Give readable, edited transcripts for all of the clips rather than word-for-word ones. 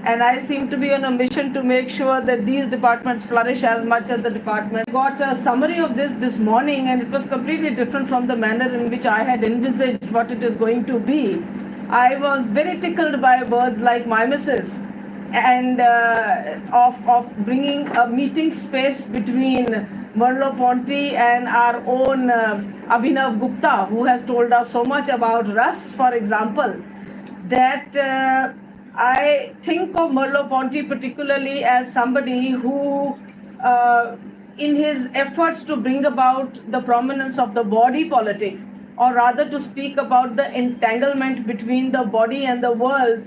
and I seem to be on a mission to make sure that these departments flourish as much as the department. I got a summary of this morning, and it was completely different from the manner in which I had envisaged what it is going to be. I was very tickled by words like mimesis, and of bringing a meeting space between Merleau Ponty and our own Abhinavgupta, who has told us so much about Rus, for example, that I think of Merleau Ponty particularly as somebody who, in his efforts to bring about the prominence of the body politic, or rather to speak about the entanglement between the body and the world,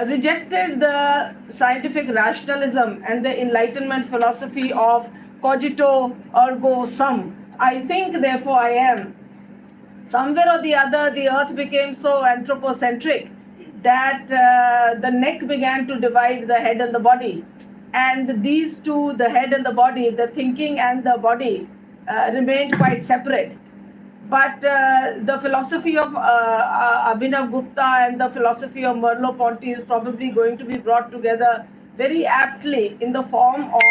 rejected the scientific rationalism and the Enlightenment philosophy of cogito ergo sum. I think, therefore I am. Somewhere or the other, the earth became so anthropocentric that the neck began to divide the head and the body. And these two, the head and the body, the thinking and the body, remained quite separate. But the philosophy of Abhinavgupta and the philosophy of Merleau Ponty is probably going to be brought together very aptly in the form of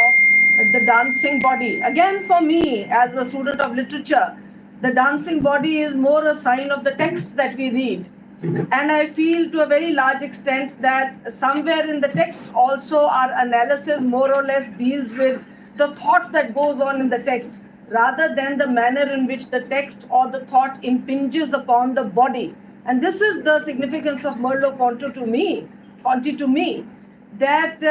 the dancing body. Again, for me, as a student of literature, the dancing body is more a sign of the text that we read. And I feel to a very large extent that somewhere in the texts also our analysis more or less deals with the thought that goes on in the text, rather than the manner in which the text or the thought impinges upon the body. And this is the significance of Merleau Ponty to me, that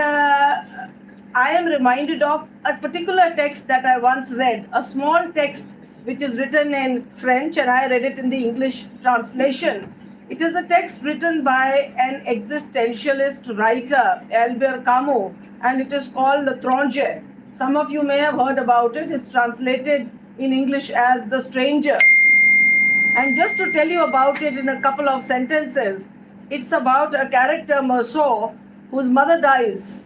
I am reminded of a particular text that I once read, a small text which is written in French, and I read it in the English translation. It is a text written by an existentialist writer, Albert Camus, and it is called L'Étranger. Some of you may have heard about it. It's translated in English as The Stranger. And just to tell you about it in a couple of sentences, it's about a character, Merleau, whose mother dies.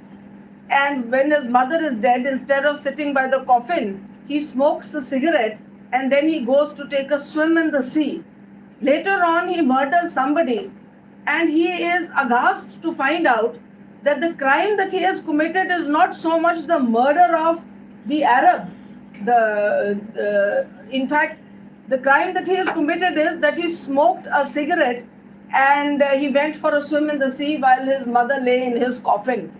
And when his mother is dead, instead of sitting by the coffin, he smokes a cigarette and then he goes to take a swim in the sea. Later on, he murders somebody, and he is aghast to find out that the crime that he has committed is not so much the murder of the Arab. In fact, the crime that he has committed is that he smoked a cigarette and he went for a swim in the sea while his mother lay in his coffin.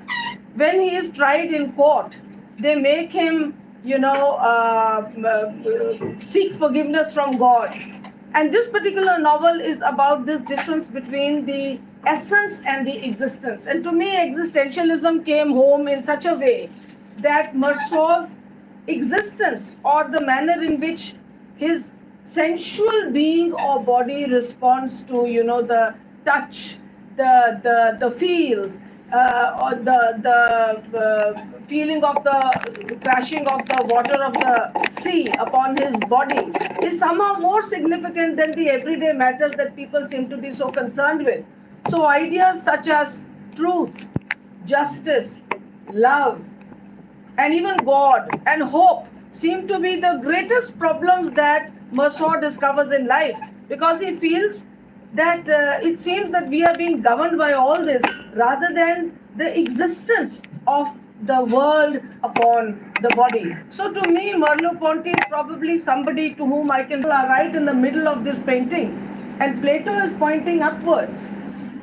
When he is tried in court, they make him, seek forgiveness from God. And this particular novel is about this difference between the essence and the existence. And to me, existentialism came home in such a way that Merleau's existence, or the manner in which his sensual being or body responds to, the touch, the feel, or the feeling of the crashing of the water of the sea upon his body, is somehow more significant than the everyday matters that people seem to be so concerned with. So ideas such as truth, justice, love, and even God and hope seem to be the greatest problems that Merleau discovers in life, because he feels that it seems that we are being governed by all this rather than the existence of the world upon the body. So to me, Merleau Ponty is probably somebody to whom I can right in the middle of this painting. And Plato is pointing upwards.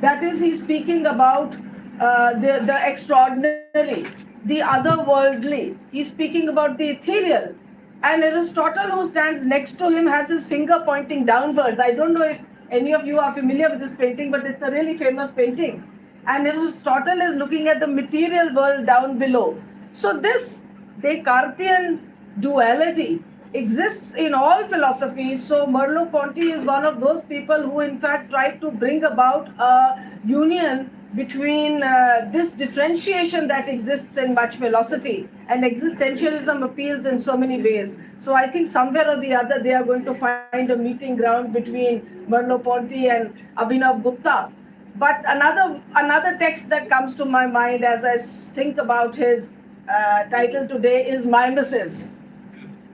That is, he's speaking about the extraordinary, the otherworldly. He's speaking about the ethereal. And Aristotle, who stands next to him, has his finger pointing downwards. I don't know if any of you are familiar with this painting, but it's a really famous painting. And Aristotle is looking at the material world down below. So this Descartesian duality exists in all philosophies. So Merleau Ponty is one of those people who in fact tried to bring about a union between this differentiation that exists in much philosophy, and existentialism appeals in so many ways. So I think somewhere or the other they are going to find a meeting ground between Merleau Ponty and Abhinavgupta. But another text that comes to my mind as I think about his title today is Mimesis.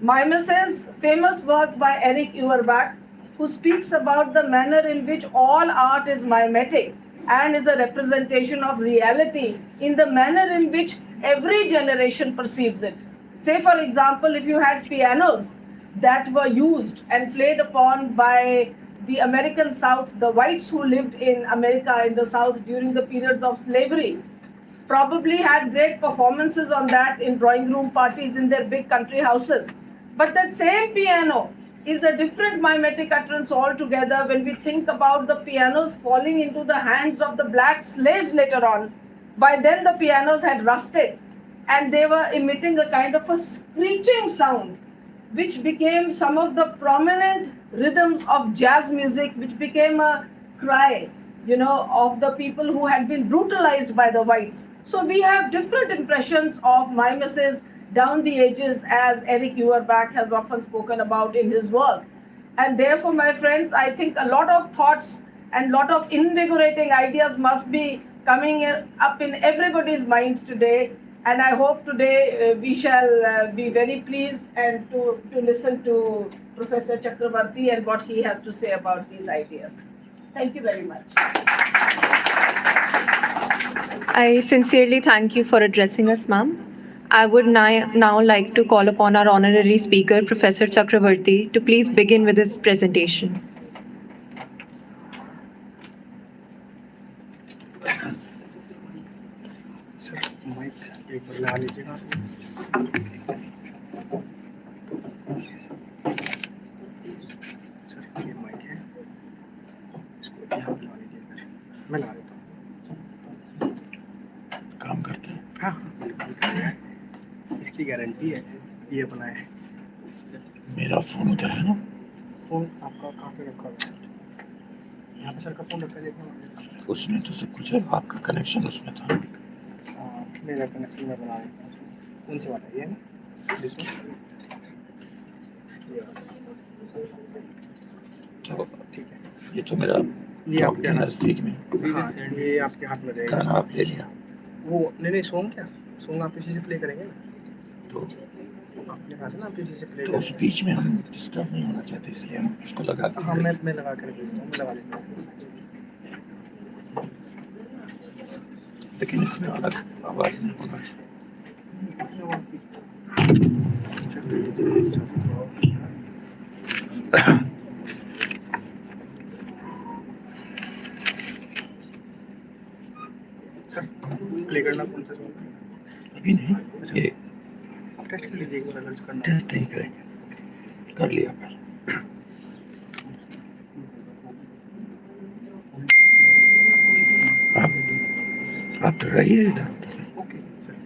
Mimesis, famous work by Eric Feuerbach, who speaks about the manner in which all art is mimetic, and is a representation of reality in the manner in which every generation perceives it. Say, for example, if you had pianos that were used and played upon by the American South, the whites who lived in America in the South during the periods of slavery, probably had great performances on that in drawing room parties in their big country houses. But that same piano is a different mimetic utterance altogether when we think about the pianos falling into the hands of the black slaves later on. By then the pianos had rusted and they were emitting a kind of a screeching sound which became some of the prominent rhythms of jazz music, which became a cry, of the people who had been brutalized by the whites. So we have different impressions of mimesis down the ages, as Eric Uerbach has often spoken about in his work. And therefore, my friends, I think a lot of thoughts and a lot of invigorating ideas must be coming up in everybody's minds today. And I hope today we shall be very pleased and to listen to Professor Chakravarti and what he has to say about these ideas. Thank you very much. I sincerely thank you for addressing us, ma'am. I would now like to call upon our honorary speaker, Professor Chakravarti, to please begin with his presentation. Sir, mic एक बार लगा लीजिएगा. Sir, ये mic है. इसको यहाँ पे लगा लीजिए इधर. मैं लगा देता हूँ. काम करते हैं. हाँ, बिल्कुल कर रहा है. इसकी गारंटी है. ये अपना है. मेरा फोन उधर है ना. फोन आपका कहाँ पे रखा हुआ है? यहाँ पे सर का फोन रखा है. उसमें तो सब कुछ है. आपका कनेक्शन उसमें था. मेरा कनेक्शन में बना देता हूँ. कौन सी वाला है ये ना? जिसमें तो ठीक है. ये तो मेरा ये आपके नजदीक में. हाँ, ये आपके हाथ में रहेगा. गाना आप ले लिया वो नहीं सॉन्ग क्या? सॉन्ग आप इसी से प्ले करेंगे ना? तो आपने कहा था ना आप इसी से प्ले तो उस बीच में हम डिस्टर्ब नहीं होना चाहते, इसलिए हम उसको लगा के. हाँ, मैं लगा कर भेजता हूँ. मैं लगा देता हूँ. लेकिन इसमें अलग आवाज नहीं होना चाहिए. सर, प्ले करना कौन सा सॉन्ग? अभी नहीं. ये आप टेस्ट कर लीजिए एक बार. अगर करना टेस्ट नहीं करेंगे. कर लिया पहले. आप तो रहिए इधर. Okay sir.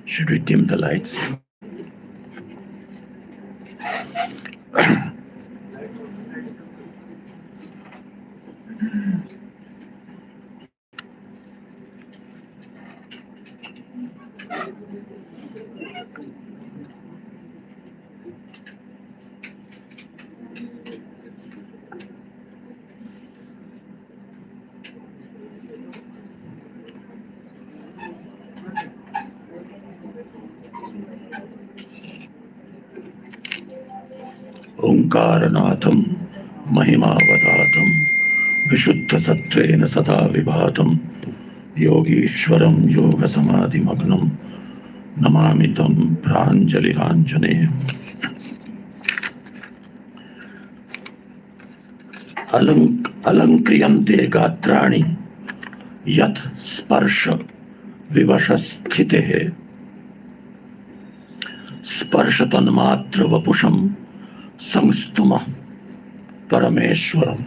Should we dim the lights? ओंकारनाथं महिमावतातं विशुद्धसत्त्वेन सदा विभातं योगीश्वरं योगसमाधिमग्नं नमामि तं प्राञ्जलिराञ्जनेयम्. अलङ्क्रियन्ते गात्राणि यत् स्पर्श विवशस्थितेः स्पर्शतन्मात्र वपुषं संस्तुमः Parameshwaram.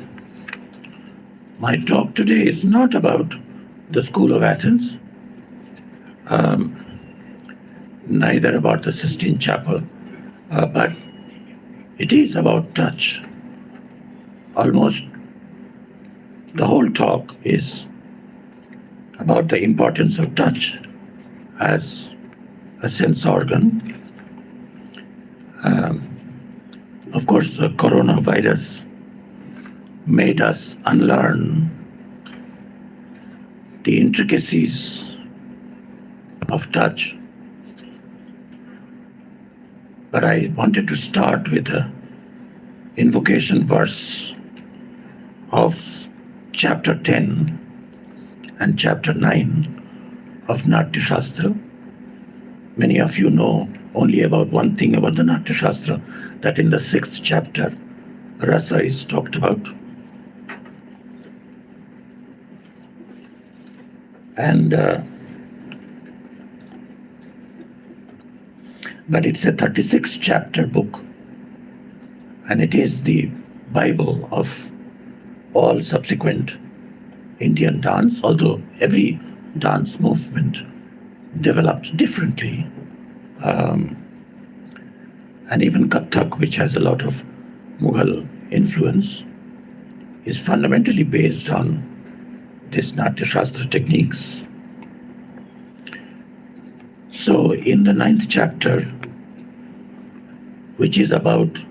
My talk today is not about the School of Athens, neither about the Sistine Chapel, but it is about touch. Almost the whole talk is about the importance of touch as a sense organ. Of course, the coronavirus made us unlearn the intricacies of touch. But I wanted to start with a invocation verse of chapter 10 and chapter 9 of Natya Shastra. Many of you know only about one thing about the Natya Shastra, that in the 6th chapter, rasa is talked about. And but it's a 36 chapter book, and it is the Bible of all subsequent Indian dance, although every dance movement developed differently. And even Kathak, which has a lot of Mughal influence, is fundamentally based on this Natya Shastra techniques. So in the 9th chapter, which is about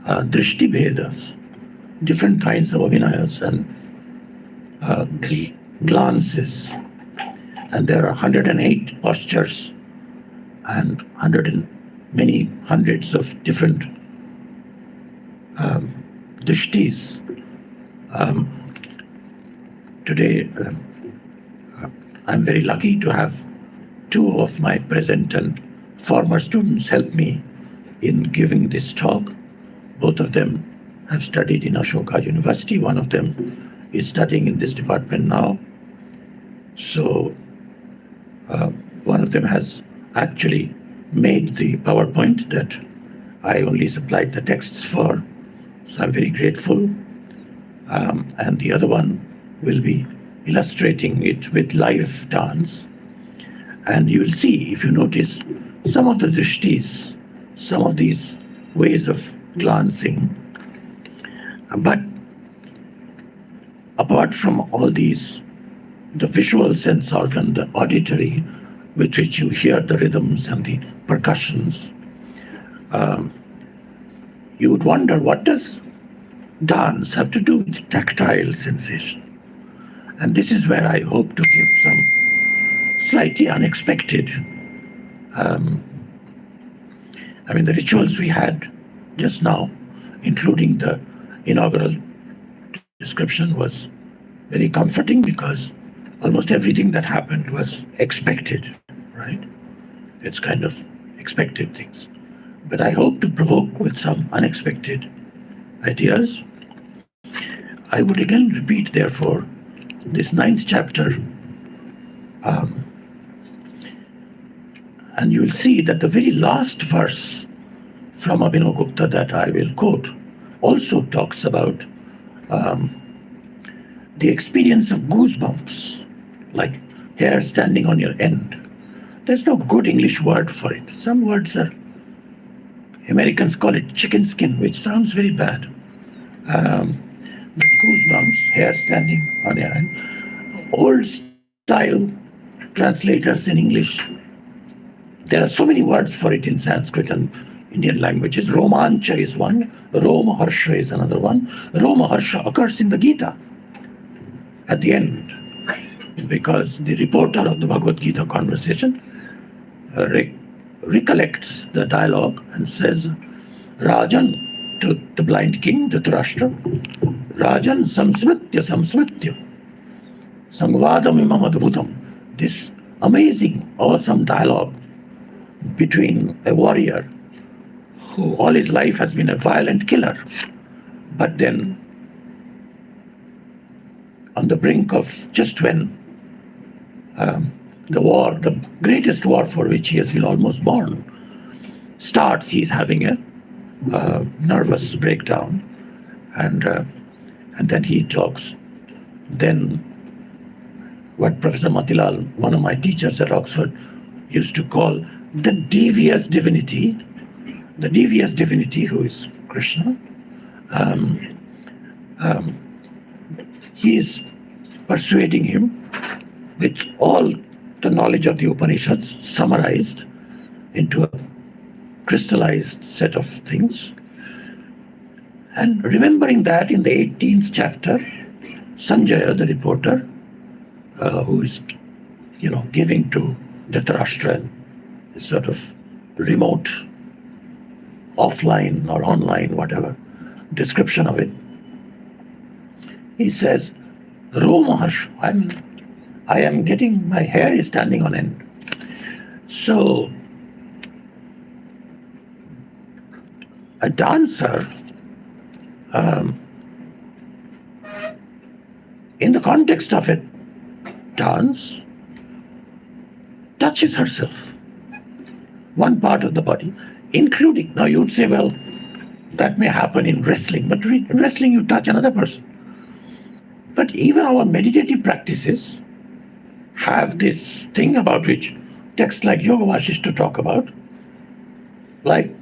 Drishti Bhedas, different kinds of abhinayas and glances, and there are 108 postures and many hundreds of different drishtis. Today, I'm very lucky to have two of my present and former students help me in giving this talk. Both of them have studied in Ashoka University. One of them is studying in this department now. So one of them has actually made the PowerPoint that I only supplied the texts for. So I'm very grateful. And the other one will be illustrating it with live dance. And you will see, if you notice, some of the drishtis, some of these ways of glancing. But apart from all these, the visual sense organ, the auditory, with which you hear the rhythms and the percussions, you would wonder, what does dance have to do with tactile sensation? And this is where I hope to give some slightly unexpected, the rituals we had just now, including the inaugural description, was very comforting because almost everything that happened was expected, right? It's kind of expected things. But I hope to provoke with some unexpected ideas. I would again repeat, therefore, this 9th chapter, and you will see that the very last verse from Abhinavgupta that I will quote also talks about the experience of goosebumps, like hair standing on your end. There's no good English word for it. Some words are, Americans call it chicken skin, which sounds very bad. But goosebumps, hair standing on your end. Old style translators in English, there are so many words for it in Sanskrit and Indian languages. Romancha is one, Roma Harsha is another one. Roma Harsha occurs in the Gita at the end, because the reporter of the Bhagavad Gita conversation recollects the dialogue and says, Rajan, to the blind king, Dhritarashtra, Rajan samsmritya, sangvadam imam adbhutam. This amazing, awesome dialogue between a warrior who all his life has been a violent killer, but then on the brink of just when the war, the greatest war for which he has been almost born, starts, he's having a nervous breakdown, and then he talks. Then what Professor Matilal, one of my teachers at Oxford, used to call the devious divinity who is Krishna, he is persuading him with all the knowledge of the Upanishads summarized into a crystallized set of things. And remembering that in the 18th chapter, Sanjaya, the reporter, who is, giving to Dhritarashtra a sort of remote offline or online, whatever description of it. He says, Romash, I am getting, my hair is standing on end. So, a dancer, in the context of it, dance, touches herself, one part of the body, including, now you would say, well, that may happen in wrestling, but in wrestling you touch another person. But even our meditative practices have this thing about which texts like Yoga Vasishta talk about, like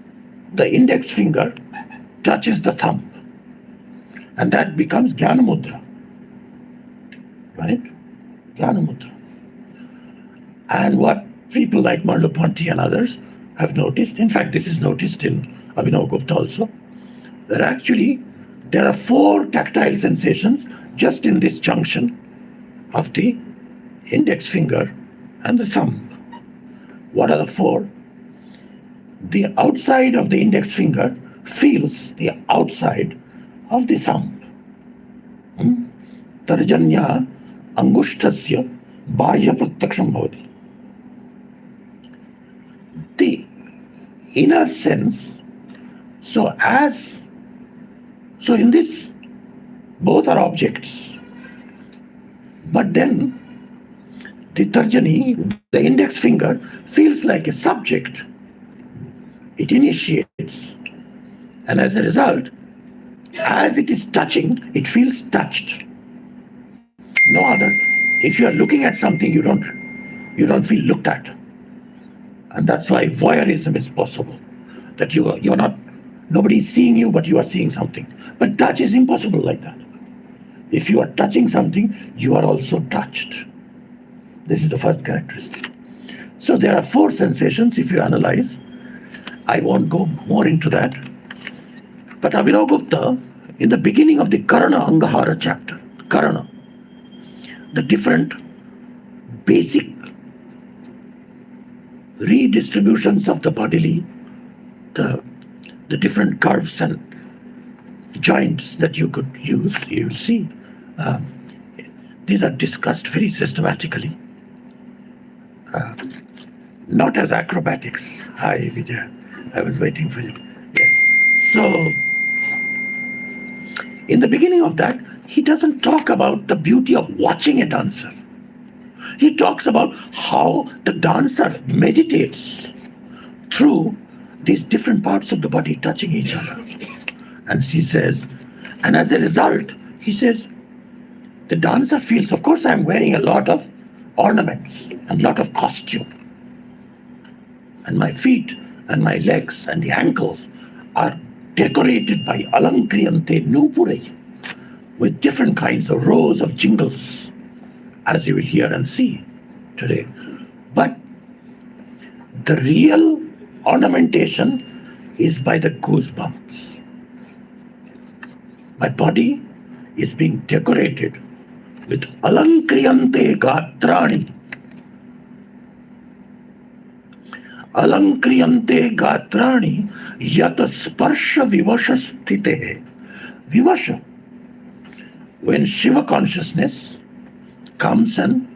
the index finger touches the thumb, and that becomes Jnana Mudra, right? Jnana Mudra. And what people like Merleau, Ponty and others have noticed, in fact, this is noticed in Abhinavgupta also, that actually there are 4 tactile sensations just in this junction of the index finger and the thumb. What are the 4? The outside of the index finger feels the outside of the thumb. Tarjanya angushtasya bahya pratyaksham bhavati. The inner sense, so in this, both are objects. But then the tarjani, the index finger, feels like a subject. It initiates. And as a result, as it is touching, it feels touched. No other. If you are looking at something, you don't feel looked at. And that's why voyeurism is possible. That you're not, nobody is seeing you, but you are seeing something. But touch is impossible like that. If you are touching something, you are also touched. This is the first characteristic. So there are 4 sensations if you analyze. I won't go more into that. But Abhinavgupta, in the beginning of the Karana Angahara chapter, Karana, the different basic redistributions of the bodily, the different curves and joints that you could use, you will see. These are discussed very systematically. Not as acrobatics. Hi, Vijay. I was waiting for you. Yes. So, in the beginning of that, he doesn't talk about the beauty of watching a dancer. He talks about how the dancer meditates through these different parts of the body touching each other. And he says, and as a result, he says, the dancer feels, of course, I'm wearing a lot of ornaments and a lot of costume. And my feet and my legs and the ankles are decorated by alankriyante nupurei, with different kinds of rows of jingles, as you will hear and see today. But the real ornamentation is by the goosebumps. My body is being decorated with alankriyante gatrani. Alankriyante gatrani yat sparsha vivasha sthite. Vivasha. When Shiva consciousness comes and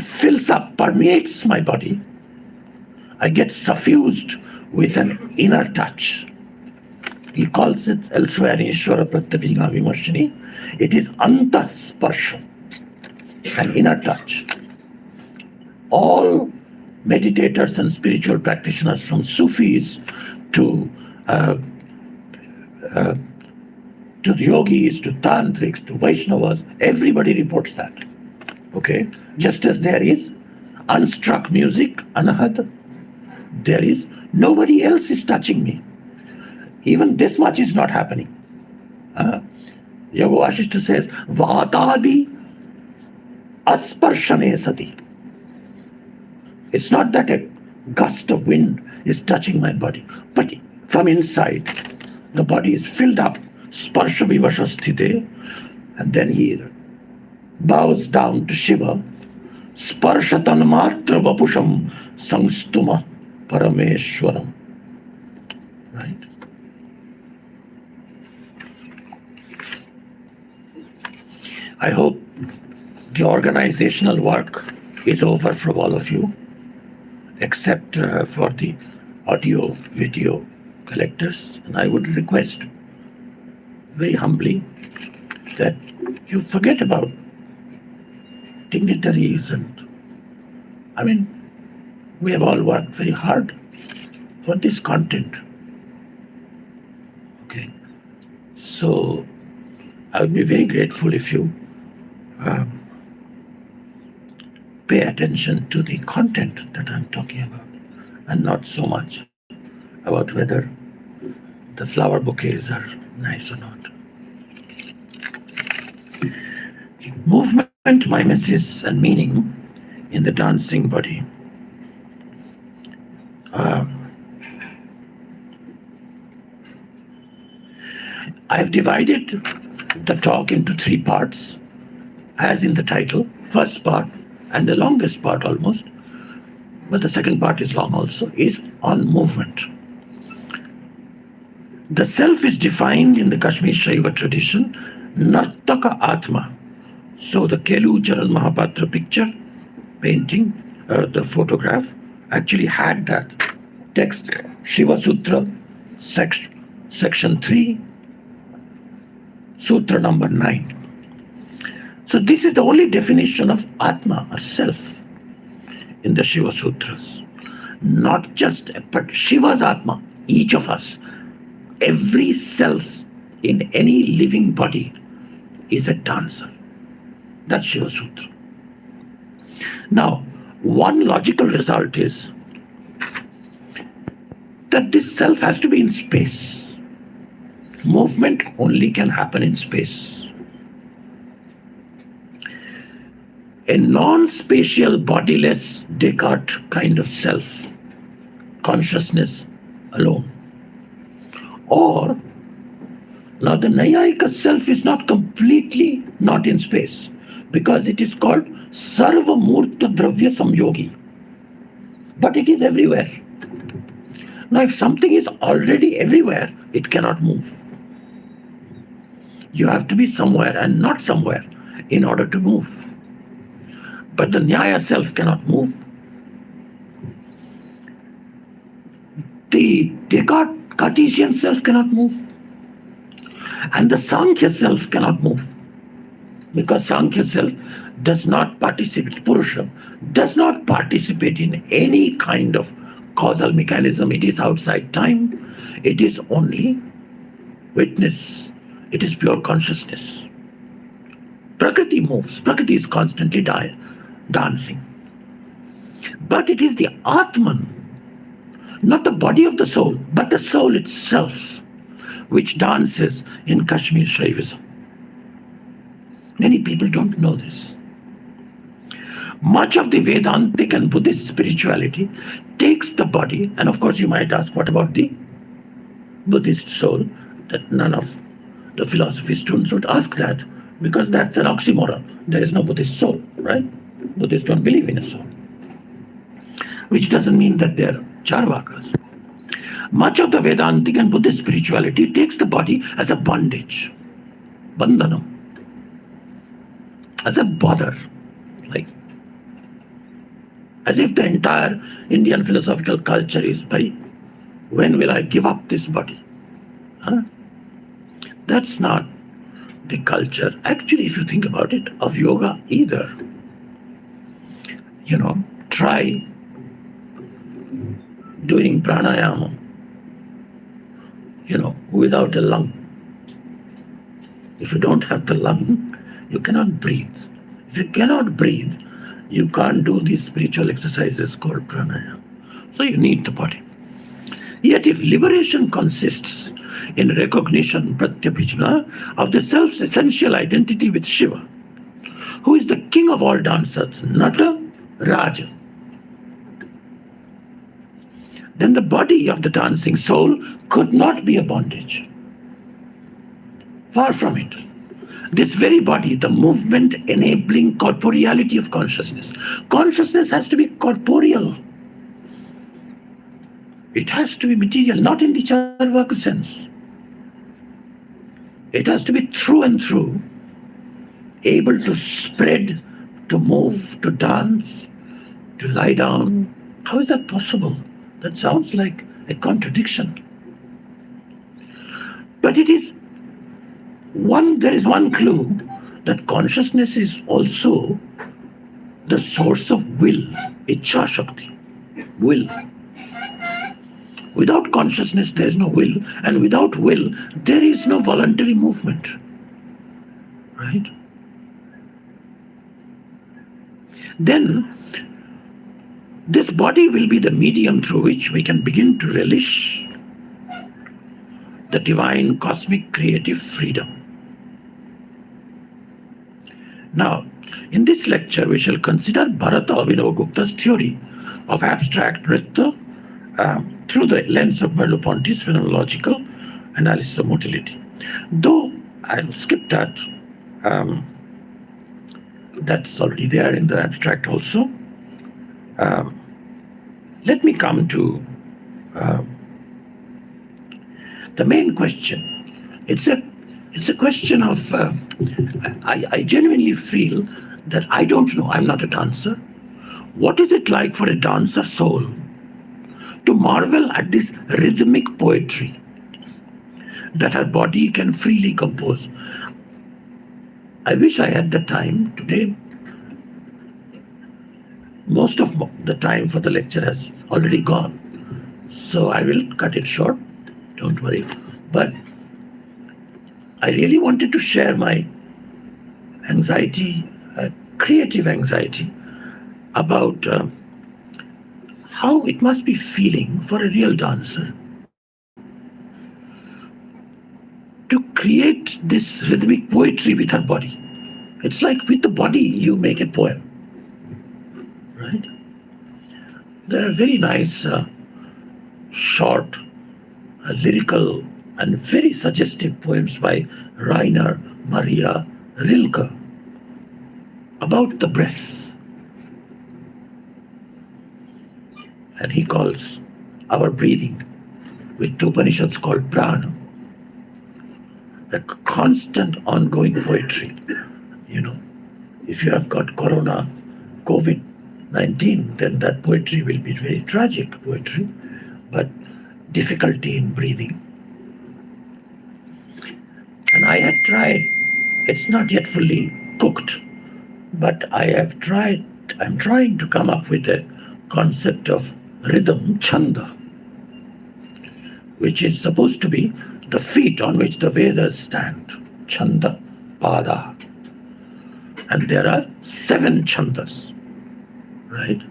fills up, permeates my body, I get suffused with an inner touch. He calls it elsewhere in Ishvara Pratyabhinga Vimarshini. It is anta sparsha, an inner touch. All meditators and spiritual practitioners, from Sufis to the yogis, to tantrics, to Vaishnavas, everybody reports that. Okay? Just as there is unstruck music, anahata, there is nobody else is touching me. Even this much is not happening. Yoga Vasishta says, Vatadi asparshane sati. It's not that a gust of wind is touching my body, but from inside, the body is filled up, sparsha vivasha sthite, and then he bows down to Shiva, sparshatan matra vapusham sangstuma parameshwaram. right? I hope the organizational work is over for all of you, except for the audio video collectors. And I would request very humbly that you forget about dignitaries we have all worked very hard for this content. Okay. So I would be very grateful if you pay attention to the content that I'm talking about and not so much about whether the flower bouquets are nice or not. Movement, mimesis, and meaning in the dancing body. I've divided the talk into 3 parts, as in the title. First part, and the longest part almost, but the second part is long also, is on movement. The self is defined in the Kashmir Shaiva tradition, Nartaka Atma. So the Kelu Charan Mahapatra picture, painting, the photograph, actually had that text, Shiva Sutra, section 3, Sutra number 9. So this is the only definition of Atma or self in the Shiva Sutras. Not just, but Shiva's Atma, each of us, every self in any living body is a dancer. That's Shiva Sutra. Now, one logical result is that this self has to be in space. Movement only can happen in space. A non-spatial, bodiless Descartes kind of self, consciousness alone. Or, now the Nayayika self is not completely not in space, because it is called Sarva Murta Dravya Samyogi. But it is everywhere. Now, if something is already everywhere, it cannot move. You have to be somewhere and not somewhere in order to move. But the Nyaya self cannot move. The Descartes Cartesian self cannot move. And the Sankhya self cannot move. Because Sankhya self does not participate, Purusha, does not participate in any kind of causal mechanism. It is outside time. It is only witness. It is pure consciousness. Prakriti moves. Prakriti is constantly dancing. But it is the Atman, not the body of the soul, but the soul itself, which dances in Kashmir Shaivism. Many people don't know this. Much of the Vedantic and Buddhist spirituality takes the body, and of course you might ask, what about the Buddhist soul? That none of the philosophy students would ask that, because that's an oxymoron. There is no Buddhist soul, right? Buddhists don't believe in a soul. Which doesn't mean that they're Charvakas. Much of the Vedantic and Buddhist spirituality takes the body as a bondage, bandhanam, as a bother, like as if the entire Indian philosophical culture is, when will I give up this body? Huh? That's not the culture, actually, if you think about it, of yoga either. Try doing pranayama, without a lung. If you don't have the lung, you cannot breathe. If you cannot breathe, you can't do these spiritual exercises called pranayama. So you need the body. Yet if liberation consists in recognition, pratyabhijna, of the self's essential identity with Shiva, who is the king of all dancers, Nata Raja, then the body of the dancing soul could not be a bondage. Far from it. This very body, the movement enabling corporeality of consciousness. Consciousness has to be corporeal. It has to be material, not in the Charvaka sense. It has to be through and through able to spread, to move, to dance, to lie down. How is that possible? That sounds like a contradiction. But it is there is one clue that consciousness is also the source of will, Ichha Shakti, will. Without consciousness, there is no will, and without will, there is no voluntary movement. Right? Then, this body will be the medium through which we can begin to relish the divine cosmic creative freedom. Now, in this lecture, we shall consider Bharata Abhinavgupta's theory of abstract nritya through the lens of Merleau-Ponty's phenomenological analysis of motility. Though I'll skip that, that's already there in the abstract also. Let me come to the main question. It's a question of, I genuinely feel that I don't know, I'm not a dancer. What is it like for a dancer soul to marvel at this rhythmic poetry that her body can freely compose? I wish I had the time today. Most of the time for the lecture has already gone. So I will cut it short, don't worry. But I really wanted to share my anxiety, creative anxiety, about how it must be feeling for a real dancer to create this rhythmic poetry with her body. It's like with the body you make a poem, right? There are very nice, short, lyrical and very suggestive poems by Rainer Maria Rilke about the breath. And he calls our breathing, which the Upanishads call prana, a constant ongoing poetry. You know, if you have got corona, COVID-19, then that poetry will be very tragic poetry, but difficulty in breathing. And I had tried, it's not yet fully cooked, but I'm trying to come up with a concept of rhythm, chanda, which is supposed to be the feet on which the Vedas stand, chanda, pada. And there are 7 chandas, right?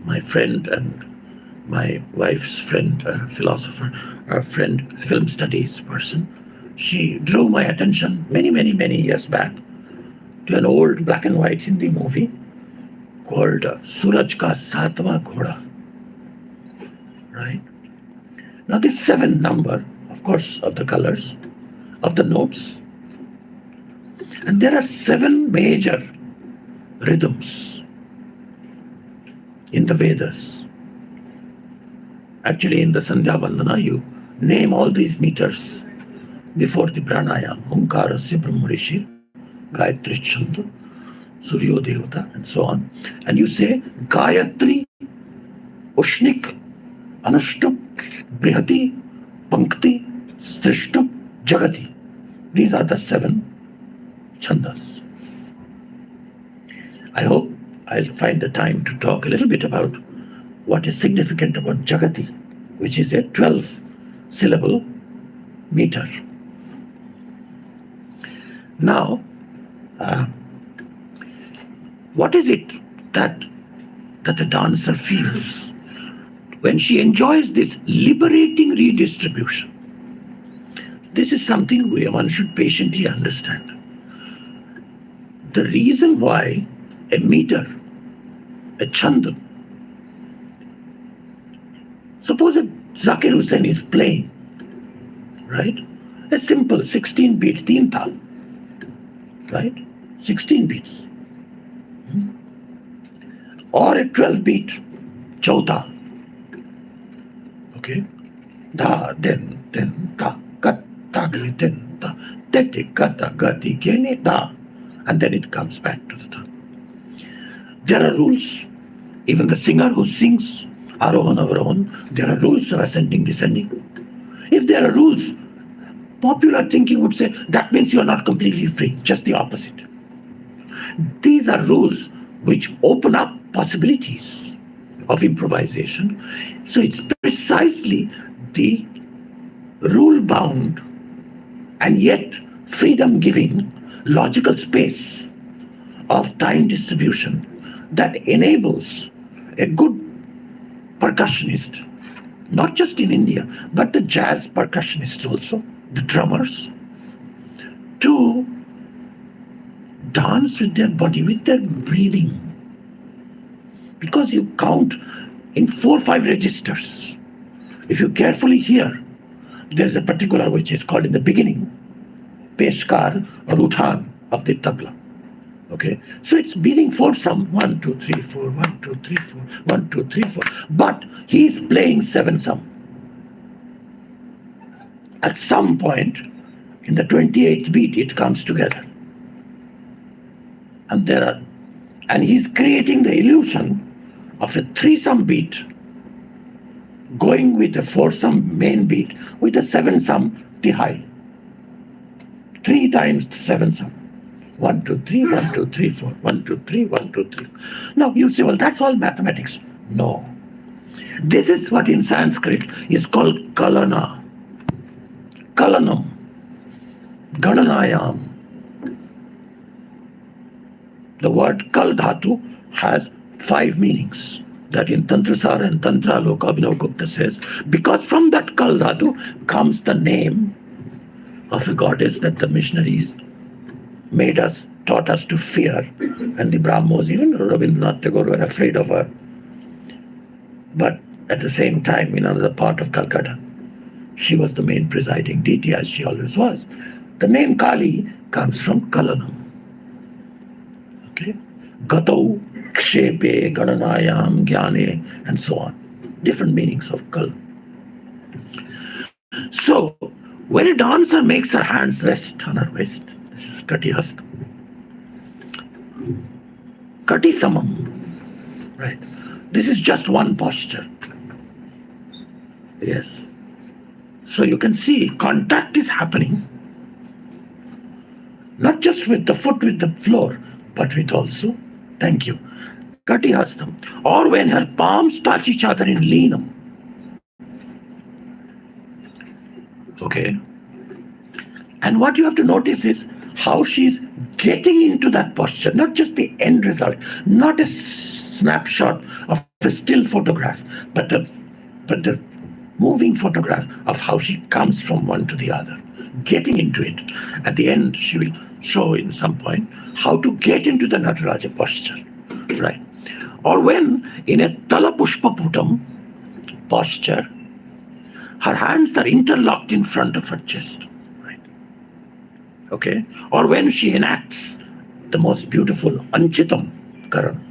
My friend and my wife's friend, philosopher, friend, film studies person, she drew my attention many years back to an old black and white Hindi movie called Suraj Ka Satwaं Ghoda, right? Now this 7 number, of course, of the colors, of the notes, and there are 7 major rhythms in the Vedas. Actually, in the Sandhya Vandana, you name all these meters before the pranayam, Omkarasya Brahmarishir, Gayatri Chanda, Suryo Devata, and so on. And you say Gayatri, Ushnik, Anushtup, Brihati, Pankti, Strishtup, Jagati. These are the 7 chandas. I hope I'll find the time to talk a little bit about what is significant about Jagati, which is a 12-syllable meter. Now, what is it that a dancer feels when she enjoys this liberating redistribution? This is something one should patiently understand. The reason why a meter, a chanda, suppose that Zakir Hussain is playing, right? A simple 16-beat teen tal, right? 16 beats. Or a 12-beat Chautal. Okay? Da, then, da, kat, tagi, then, da, tete, kata, gati, kene, da. And then it comes back to the da. There are rules. Even the singer who sings Arohan Avarohan, there are rules of ascending, descending. If there are rules, popular thinking would say that means you are not completely free, just the opposite. These are rules which open up possibilities of improvisation. So it's precisely the rule-bound and yet freedom-giving logical space of time distribution that enables a good percussionist, not just in India, but the jazz percussionists also, the drummers, to dance with their body, with their breathing. Because you count in 4 or 5 registers. If you carefully hear, there's a particular which is called in the beginning, Peshkar or Uthan of the tabla. Okay, so it's beating for some 1, 2, 3, 4, 1, 2, 3, 4, 1, 2, 3, 4. But he's playing 7 sum. At some point, in the 28th beat, it comes together. And he's creating the illusion of a 3-sum beat going with a 4-sum main beat with a 7-sum tihai. 3 times 7-sum. 1, 2, 3, 1, 2, 3, 4, 1, 2, 3, 1, 2, 3. Now you say, well, that's all mathematics. No. This is what in Sanskrit is called kalana. Kalanam. Gananayam. The word kal dhatu has 5 meanings. That in Tantrasara and Tantra Loka Abhinavgupta says, because from that kal dhatu comes the name of a goddess that the missionaries taught us to fear. And the Brahmos, even Rabindranath Tagore, were afraid of her. But at the same time, in another part of Calcutta, she was the main presiding deity, as she always was. The name Kali comes from Kalanam. Okay? Gato, Kshepe, Gananayam, Gyane, and so on. Different meanings of Kal. So, when a dancer makes her hands rest on her waist, this is Kati Hasta. Kati Samam. Right. This is just one posture. Yes. So you can see contact is happening, not just with the foot with the floor, but with also, thank you, Kati Hastam. Or when her palms touch each other in Leenam. Okay. And what you have to notice is how she's getting into that posture, not just the end result, not a snapshot of a still photograph, but the moving photograph of how she comes from one to the other, getting into it. At the end, she will show in some point how to get into the Nataraja posture, right? Or when in a Tala Pushpaputam posture, her hands are interlocked in front of her chest, right? Okay? Or when she enacts the most beautiful Anchitam Karan,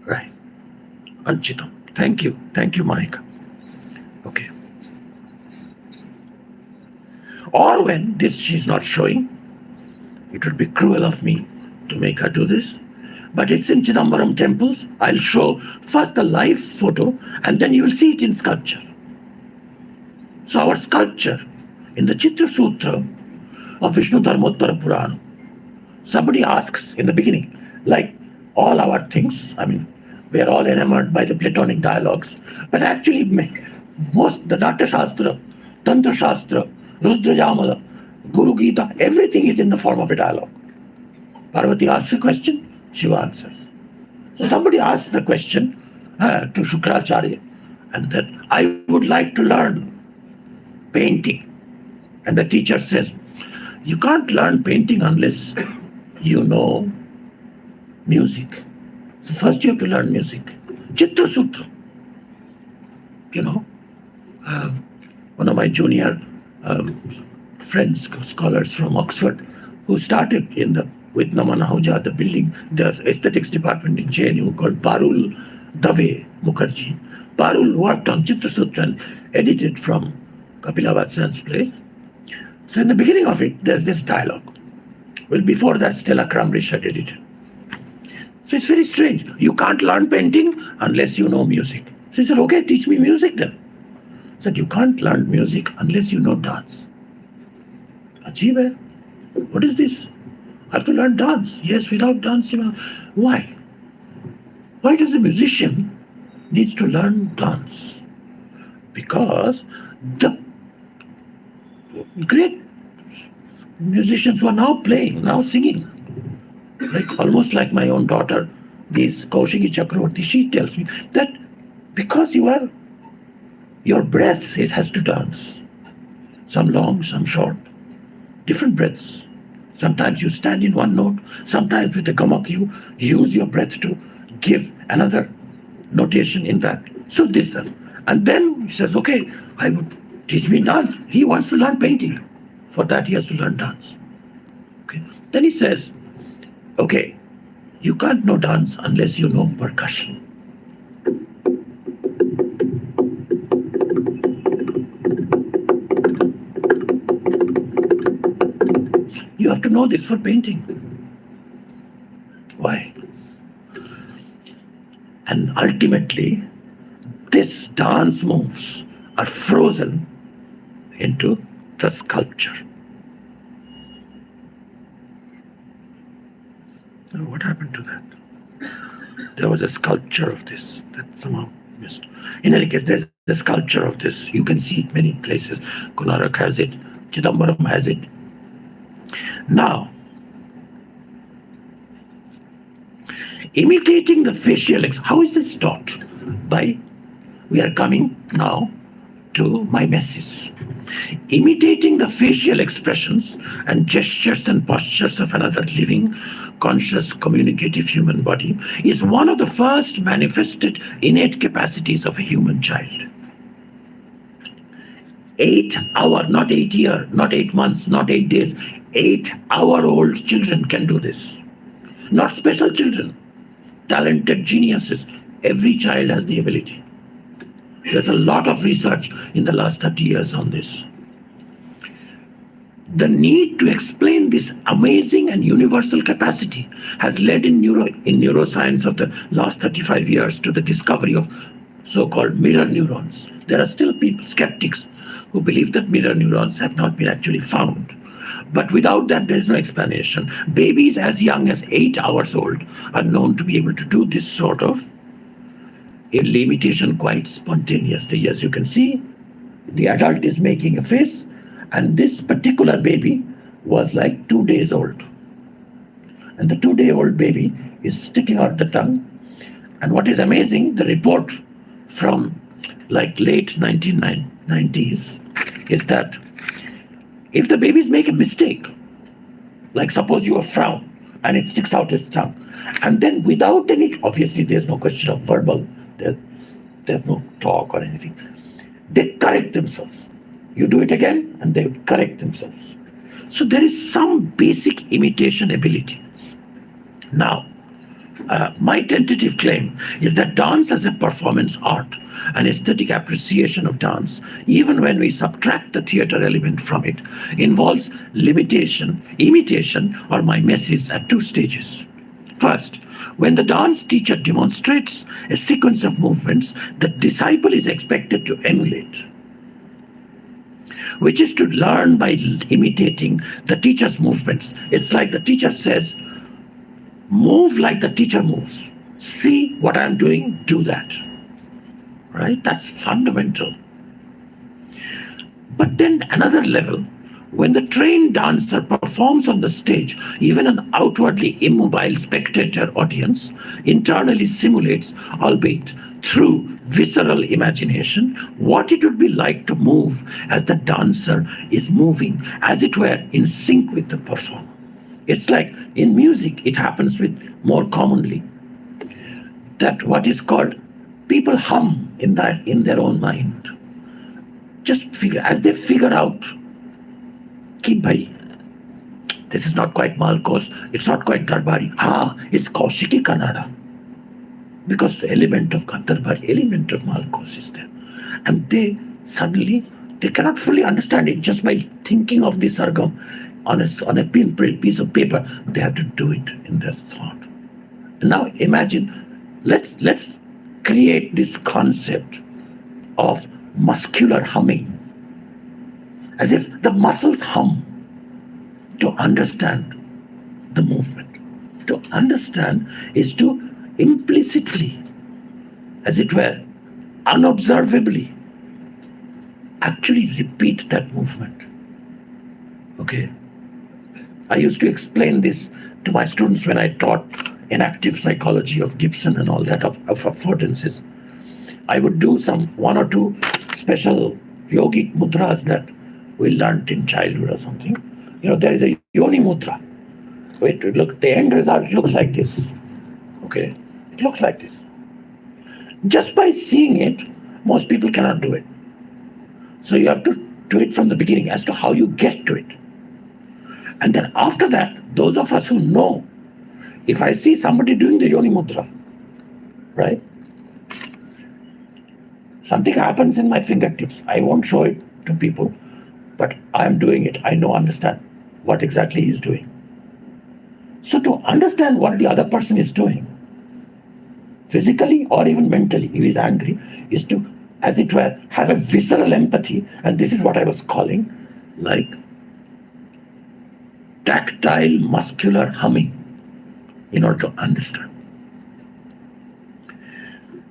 right? Anchitam. Thank you, Monica. Okay. Or when this she's not showing, it would be cruel of me to make her do this, but it's in Chidambaram temples. I'll show first the live photo and then you will see it in sculpture. So our sculpture in the Chitra Sutra of Vishnu Dharmottara Purana, somebody asks in the beginning, like all our things, I mean, we are all enamored by the Platonic dialogues, but actually most, the Natya Shastra, Tantra Shastra, Rudra Jamala, Guru Gita, everything is in the form of a dialogue. Parvati asks a question, Shiva answers. So somebody asks the question to Shukracharya, and that I would like to learn painting. And the teacher says, you can't learn painting unless you know music. So first you have to learn music. Chitra Sutra. You know, one of my junior friends, scholars from Oxford, who started in the with Naman Ahuja, the building, the aesthetics department in JNU called Parul Dave Mukherjee. Parul worked on Chitrasutra and edited from Kapila Vatsan's place. So in the beginning of it, there's this dialogue. Well, before that, Stella Kramrisch had edited. So it's very strange. You can't learn painting unless you know music. So he said, okay, teach me music then. He said, you can't learn music unless you know dance. Ajeeb hai. What is this? I have to learn dance. Yes, without dance, why? Why does a musician needs to learn dance? Because the great musicians who are now playing, now singing, like almost like my own daughter, this Kaushiki Chakravarti, she tells me that because your breath, it has to dance. Some long, some short, different breaths. Sometimes you stand in one note, sometimes with a gamak you use your breath to give another notation in that. So this, and then he says, okay, I would teach me dance. He wants to learn painting. For that he has to learn dance. Okay. Then he says, okay, you can't know dance unless you know percussion. You have to know this for painting. Why? And ultimately, these dance moves are frozen into the sculpture. Now, what happened to that? There was a sculpture of this that somehow missed. In any case, there's a sculpture of this. You can see it many places. Konarak has it. Chidambaram has it. Now, imitating the facial how is this taught? We are coming now to mimesis. Imitating the facial expressions and gestures and postures of another living, conscious, communicative human body is one of the first manifested innate capacities of a human child. 8 hour, not 8 year, not 8 months, not 8 days, 8-hour-old children can do this. Not special children, talented geniuses. Every child has the ability. There's a lot of research in the last 30 years on this. The need to explain this amazing and universal capacity has led in neuroscience of the last 35 years to the discovery of so-called mirror neurons. There are still people, skeptics, who believe that mirror neurons have not been actually found. But without that, there is no explanation. Babies as young as 8 hours old are known to be able to do this sort of imitation quite spontaneously. As you can see, the adult is making a face, and this particular baby was like 2 days old. And the 2-day-old baby is sticking out the tongue. And what is amazing, the report from like late 1990s is that if the babies make a mistake, like suppose you frown and it sticks out its tongue, and then without any, obviously there's no question of verbal, there's no talk or anything, they correct themselves. You do it again and they correct themselves. So there is some basic imitation ability. Now, my tentative claim is that dance as a performance art, an aesthetic appreciation of dance, even when we subtract the theater element from it, involves imitation, or mimesis at 2 stages. First, when the dance teacher demonstrates a sequence of movements, the disciple is expected to emulate, which is to learn by imitating the teacher's movements. It's like the teacher says, move like the teacher moves. See what I'm doing, do that. Right? That's fundamental. But then another level, when the trained dancer performs on the stage, even an outwardly immobile spectator audience internally simulates, albeit through visceral imagination, what it would be like to move as the dancer is moving, as it were, in sync with the performer. It's like in music, it happens with more commonly that what is called people hum in their own mind. Just figure, as they figure out, ki bhai, This is not quite Malkos. It's not quite Darbari. It's Kaushiki Kannada. Because the element of Darbari, element of Malkos is there. And they suddenly, they cannot fully understand it just by thinking of the sargam on a piece of paper. They have to do it in their thought. And now imagine, let's create this concept of muscular humming, as if the muscles hum to understand the movement. To understand is to implicitly, as it were, unobservably, actually repeat that movement. Okay? I used to explain this to my students when I taught enactive psychology of Gibson and all that, of affordances. I would do one or two special yogic mudras that we learnt in childhood or something. There is a yoni mudra. Wait, look, the end result looks like this. Okay? It looks like this. Just by seeing it, most people cannot do it. So you have to do it from the beginning as to how you get to it. And then after that, those of us who know, if I see somebody doing the yoni mudra, right? Something happens in my fingertips. I won't show it to people, but I'm doing it. I understand what exactly he's doing. So to understand what the other person is doing, physically or even mentally, if he's angry, is to, as it were, have a visceral empathy. And this is what I was calling like tactile muscular humming in order to understand.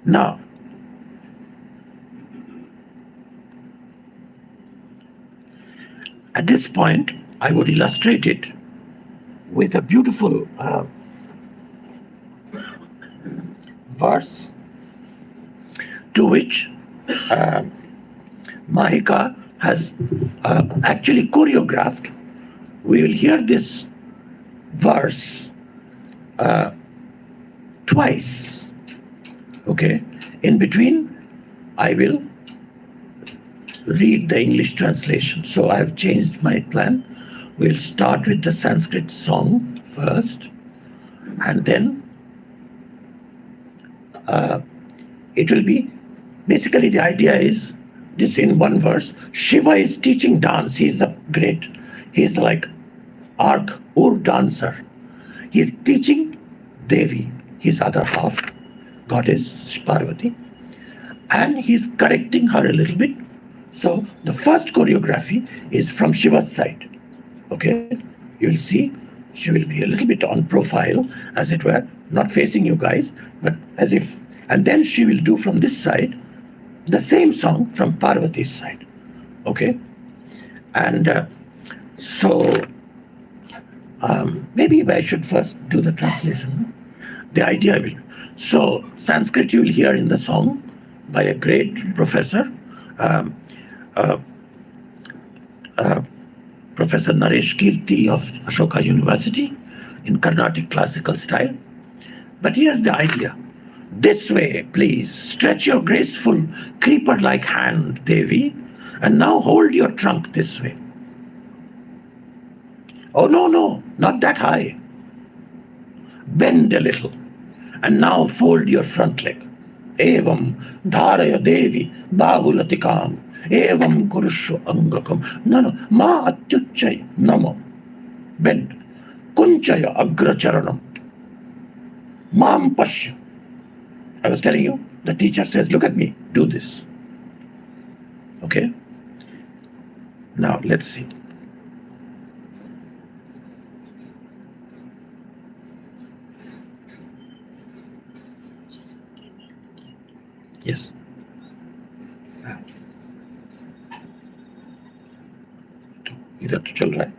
Now, at this point, I would illustrate it with a beautiful verse to which Mahika has actually choreographed. We will hear this verse twice. Okay? In between, I will read the English translation. So I have changed my plan. We'll start with the Sanskrit song first, and then it will be, basically the idea is this in one verse. Shiva is teaching dance. He's like Ur dancer. He's teaching Devi, his other half, goddess Parvati, and he's correcting her a little bit. So the first choreography is from Shiva's side. Okay, you'll see she will be a little bit on profile, as it were, not facing you guys, but as if, and then she will do from this side the same song from Parvati's side. Okay, and so maybe I should first do the translation. The idea will. So Sanskrit you will hear in the song by a great professor. Professor Naresh Kirti of Ashoka University in Carnatic classical style. But here's the idea. This way, please, stretch your graceful creeper-like hand, Devi, and now hold your trunk this way. Oh, no, not that high. Bend a little, and now fold your front leg. Evam dharaya Devi bahulatikam. Evam kurushu angakam. No, ma atyuchaya namo. Bend. Kunchaya agracharanam. Mam pashya. I was telling you, the teacher says, look at me, do this. Okay? Now, let's see. Yes. इधर तो चल रहा है.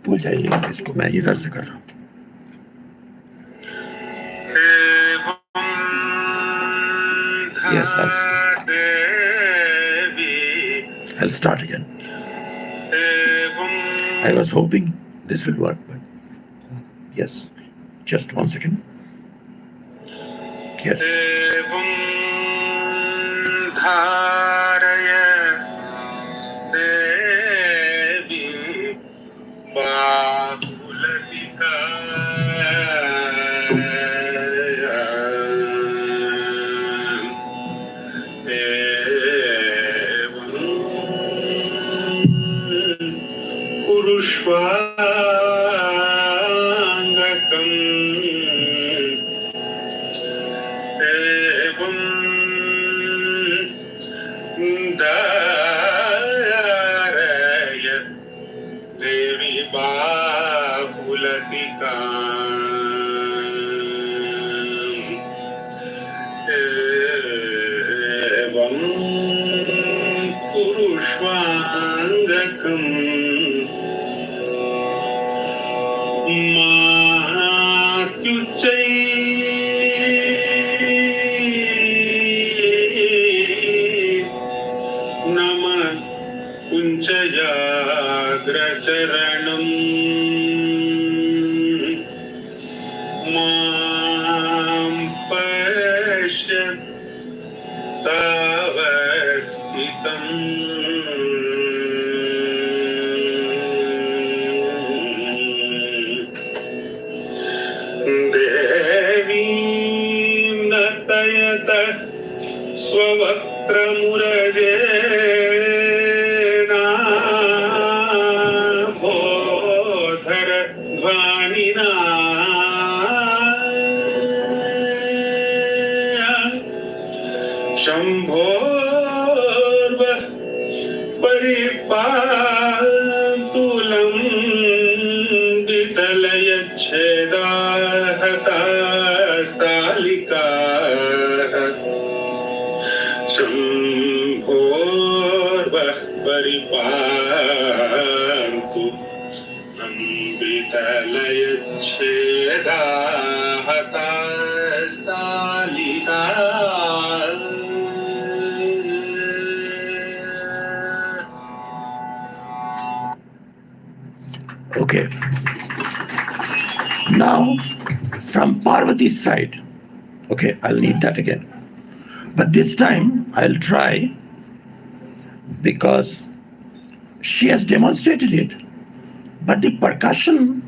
भूल जाइए इसको, मैं इधर से कर रहा हूँ. Yes, I'll start again. I was hoping this will work, but yes, just 1 second. Yes. धारय देवी बाहुलतिका पुरुष्वाङ्गकम् एवं धारय देवी बाहुलतिका एवं पुरुष्वाङ्गकम् मात्युच्चै नम कुञ्चयाग्रचरणम् मां पश्य तावस्थितम् देवीं नर्तयत स्ववक्त्रमुरजेना bother ध्वनिना शम्भोर्व परिपातुलं वितलयच्छेदाहतास्तालिका शम्भोर्व परिपातु वितलयच्छेदाहतास्तालिका Okay. Now, from Parvati's side, okay, I'll need that again. But this time, I'll try because she has demonstrated it. But the percussion,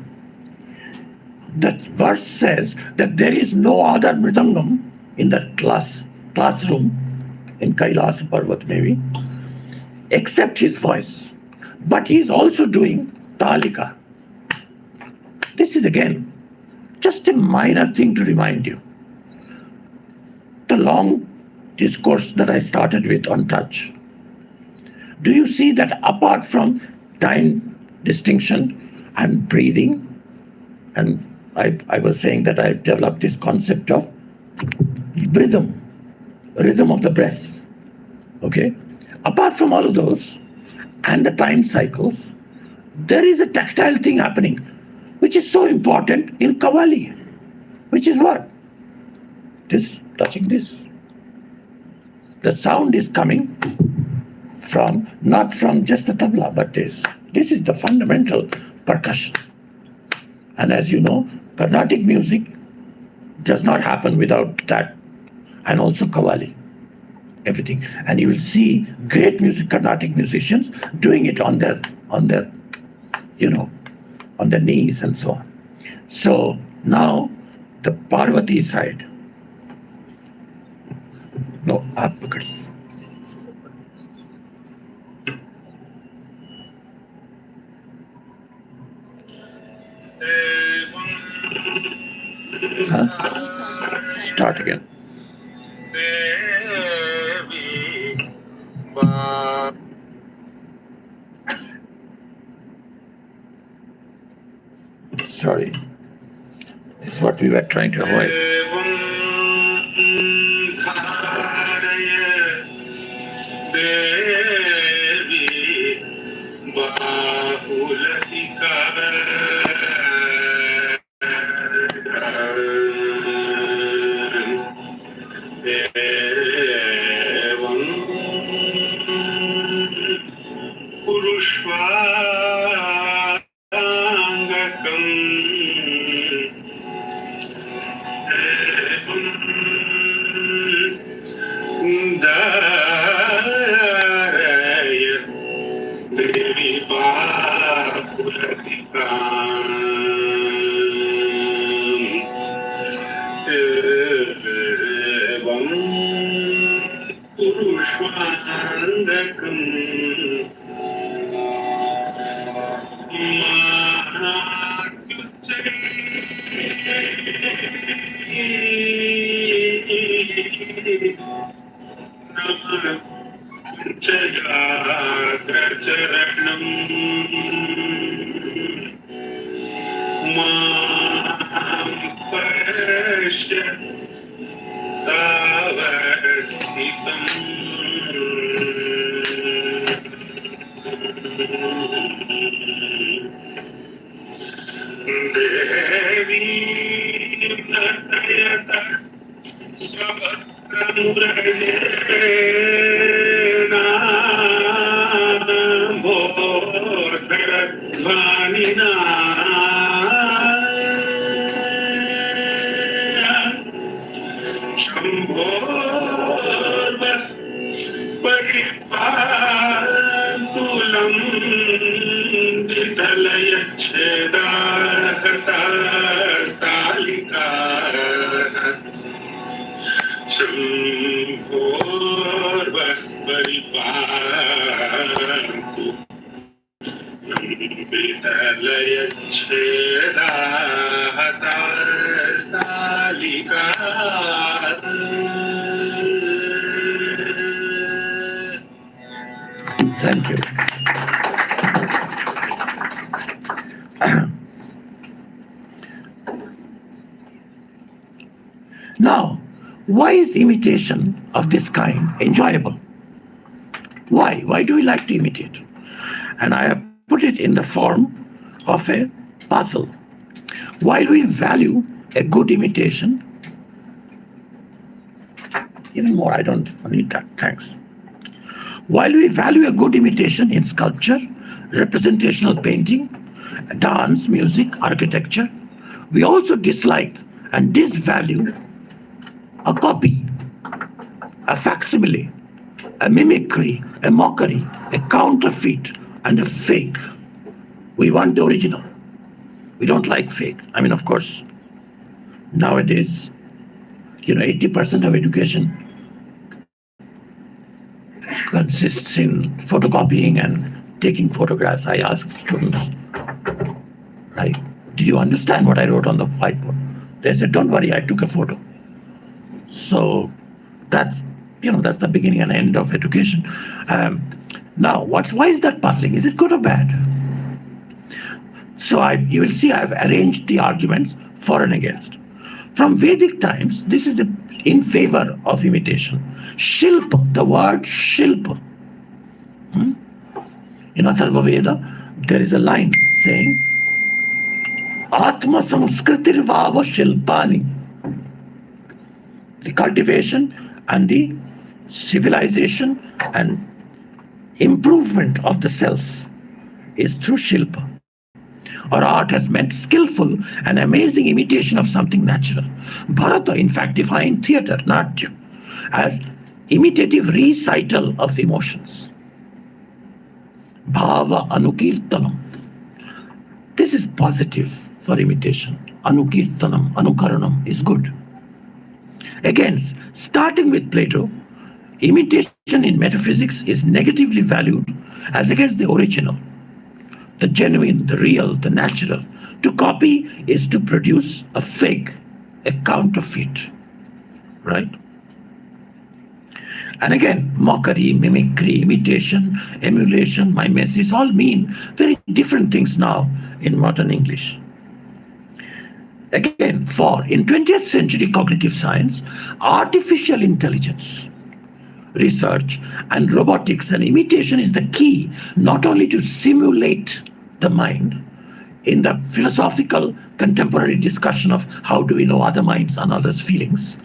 that verse says that there is no other mridangam in that classroom, in Kailas Parvat maybe, except his voice. But he is also doing talika. This is again just a minor thing to remind you. The long discourse that I started with on touch. Do you see that apart from time distinction and breathing, and I was saying that I developed this concept of rhythm of the breath, okay? Apart from all of those and the time cycles, there is a tactile thing happening, which is so important in Qawwali, which is what? This, touching this. The sound is coming from, not from just the tabla, but this. This is the fundamental percussion. And as you know, Carnatic music does not happen without that, and also Qawwali, everything. And you will see great Carnatic musicians doing it on their, on their knees and so on. So now the Parvati side. No, aap pakad. Huh? Start again. Sorry. This is what we were trying to avoid. Thank you. Now, why is imitation of this kind enjoyable? Why? Why do we like to imitate? And I have put it in the form of a puzzle. While we value a good imitation, even more, I don't need that, thanks. While we value a good imitation in sculpture, representational painting, dance, music, architecture, we also dislike and disvalue a copy, a facsimile, a mimicry, a mockery, a counterfeit, and a fake. We want the original. We don't like fake. I mean, of course, nowadays, 80% of education consists in photocopying and taking photographs. I ask students, right, did you understand what I wrote on the whiteboard? They said, don't worry, I took a photo. So that's the beginning and end of education. Now, why is that puzzling? Is it good or bad? So you will see I've arranged the arguments for and against. From Vedic times, this is in favor of imitation. Shilpa, the word shilpa. In Atharva Veda, there is a line saying, Atma samskritir vava shilpani. The cultivation and the civilization and improvement of the self is through shilpa. Or art has meant skillful and amazing imitation of something natural. Bharata, in fact, defined theatre, natya, as imitative recital of emotions. Bhava anukirtanam. This is positive for imitation. Anukirtanam, anukaranam is good. Again, starting with Plato, imitation in metaphysics is negatively valued as against the original, the genuine, the real, the natural. To copy is to produce a fake, a counterfeit, right? And again, mockery, mimicry, imitation, emulation, mimesis all mean very different things now in modern English. Again, in 20th century cognitive science, artificial intelligence, research, and robotics and imitation is the key not only to simulate the mind in the philosophical contemporary discussion of how do we know other minds and others' feelings.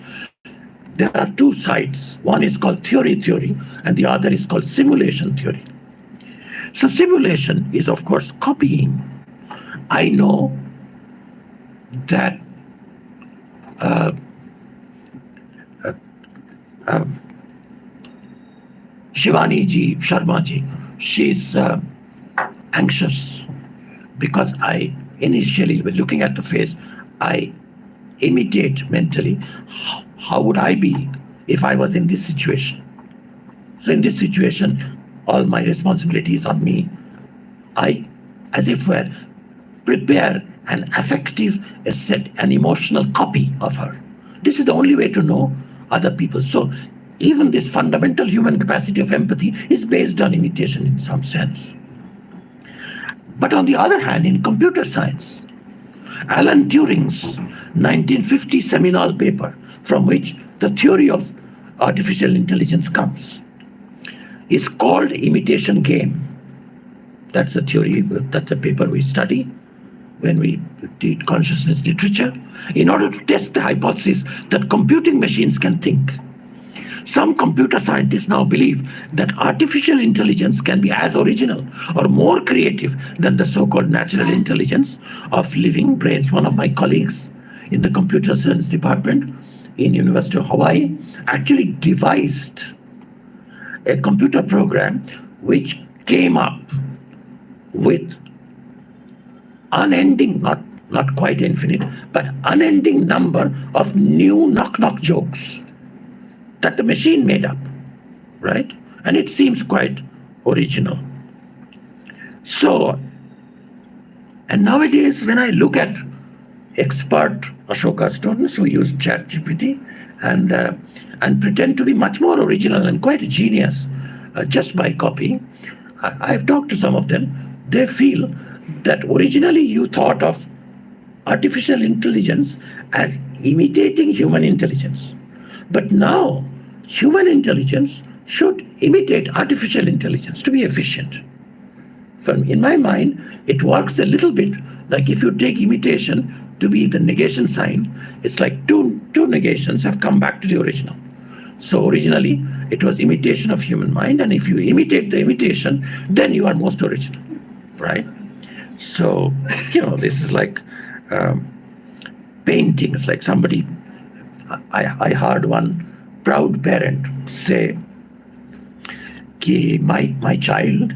There are two sides. One is called theory, and the other is called simulation theory. So simulation is, of course, copying. I know that Shivani ji, Sharma ji, she's anxious because I initially, looking at the face, I imitate mentally how would I be if I was in this situation. So in this situation, all my responsibility is on me. I, as if were, prepare an affective asset, an emotional copy of her. This is the only way to know other people. So even this fundamental human capacity of empathy is based on imitation in some sense. But on the other hand, in computer science, Alan Turing's 1950 seminal paper, from which the theory of artificial intelligence comes, is called imitation game. That's the theory, that's the paper we study when we did consciousness literature, in order to test the hypothesis that computing machines can think. Some computer scientists now believe that artificial intelligence can be as original or more creative than the so-called natural intelligence of living brains. One of my colleagues in the computer science department in University of Hawaii actually devised a computer program which came up with unending, not quite infinite, but unending number of new knock-knock jokes that the machine made up, right? And it seems quite original. So, and nowadays when I look at expert Ashoka students who use ChatGPT and pretend to be much more original and quite a genius just by copying, I've talked to some of them. They feel that originally you thought of artificial intelligence as imitating human intelligence. But now, human intelligence should imitate artificial intelligence to be efficient. In my mind, it works a little bit like if you take imitation to be the negation sign, it's like two negations have come back to the original. So originally, it was imitation of human mind, and if you imitate the imitation, then you are most original, right? So, this is like paintings, like somebody, I heard one proud parent say, my child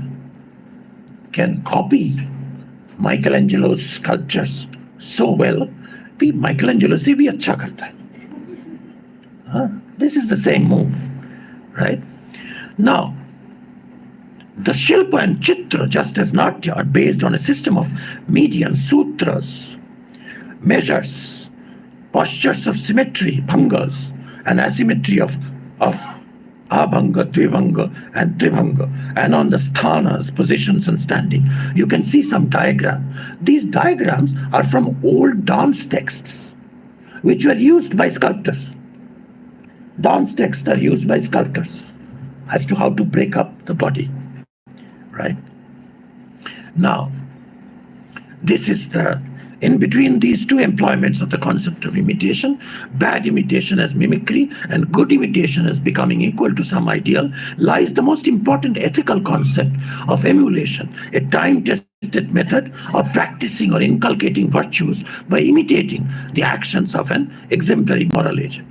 can copy Michelangelo's sculptures so well, Michelangelo se bhi acha karta hai. This is the same move, right? Now, the Shilpa and Chitra, just as Natya, are based on a system of median sutras, measures, postures of symmetry, bhangas, and asymmetry of abhanga, dvibhanga, and tribhanga, and on the sthanas, positions and standing. You can see some diagram. These diagrams are from old dance texts, which were used by sculptors. Dance texts are used by sculptors as to how to break up the body, right? Now, this is in between these two employments of the concept of imitation, bad imitation as mimicry and good imitation as becoming equal to some ideal, lies the most important ethical concept of emulation, a time-tested method of practicing or inculcating virtues by imitating the actions of an exemplary moral agent.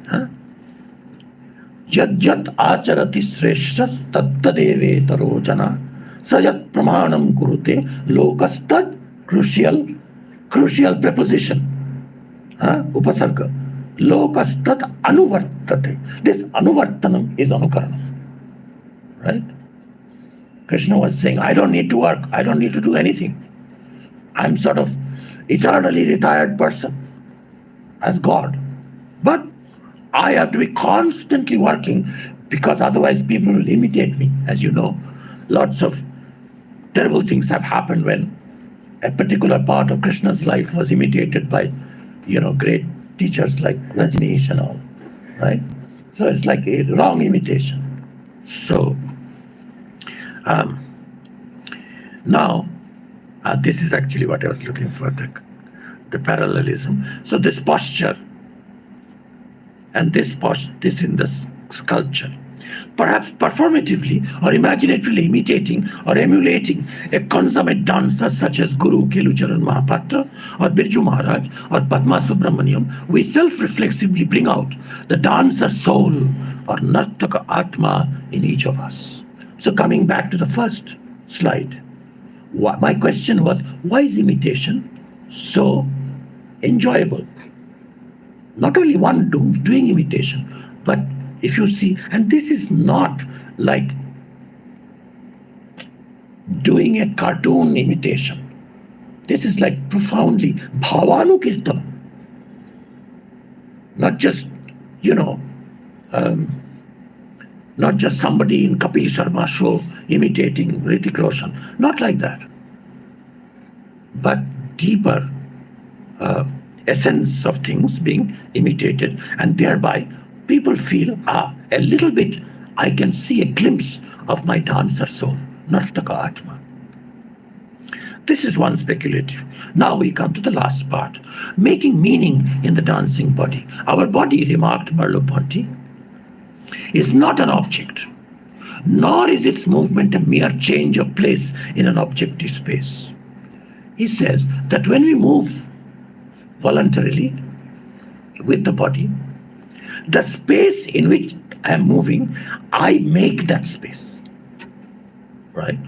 Yad yad acharati shreshtas tattadeve tarojana sajat pramanam kurute lokastad crucial preposition, upasarga, lokastad anuvartate. This anuvartanam is anukaranam, right? Krishna was saying, I don't need to work, I don't need to do anything. I'm sort of eternally retired person as God. But I have to be constantly working because otherwise people will imitate me. As you know, lots of terrible things have happened when a particular part of Krishna's life was imitated by, great teachers like Rajneesh and all, right? So it's like a wrong imitation. So now, this is actually what I was looking for, the parallelism. So this posture and this in the sculpture, perhaps performatively or imaginatively imitating or emulating a consummate dancer such as Guru Kelucharan Mahapatra or Birju Maharaj or Padma Subramaniam, we self-reflexively bring out the dancer soul or Nartaka Atma in each of us. So coming back to the first slide, my question was, why is imitation so enjoyable? Not only one doing imitation, but if you see, and this is not like doing a cartoon imitation. This is like profoundly bhavanukirtam. Not just, not just somebody in Kapil Sharma show imitating Hrithik Roshan. Not like that. But deeper essence of things being imitated, and thereby people feel, a little bit, I can see a glimpse of my dancer soul, Nartaka Atma. This is one speculative. Now we come to the last part, making meaning in the dancing body. Our body, remarked Merleau-Ponty, is not an object, nor is its movement a mere change of place in an objective space. He says that when we move voluntarily with the body, the space in which I am moving, I make that space. Right?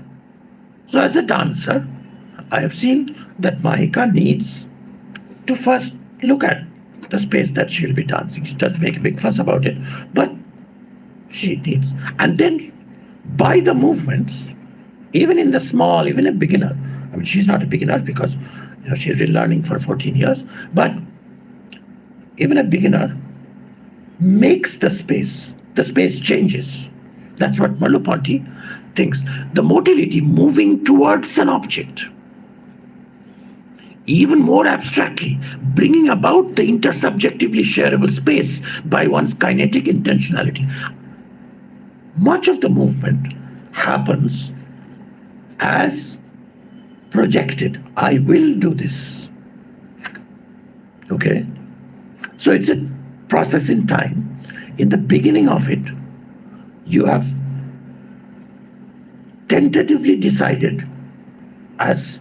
So as a dancer, I have seen that Mahika needs to first look at the space that she'll be dancing. She doesn't make a big fuss about it, but she needs. And then by the movements, even in the small, even a beginner, I mean, she's not a beginner because she's been learning for 14 years, but even a beginner makes the space changes. That's what Merleau-Ponty thinks. The motility moving towards an object, even more abstractly, bringing about the intersubjectively shareable space by one's kinetic intentionality. Much of the movement happens as projected. I will do this. Okay? So it's a process in time. In the beginning of it, you have tentatively decided, as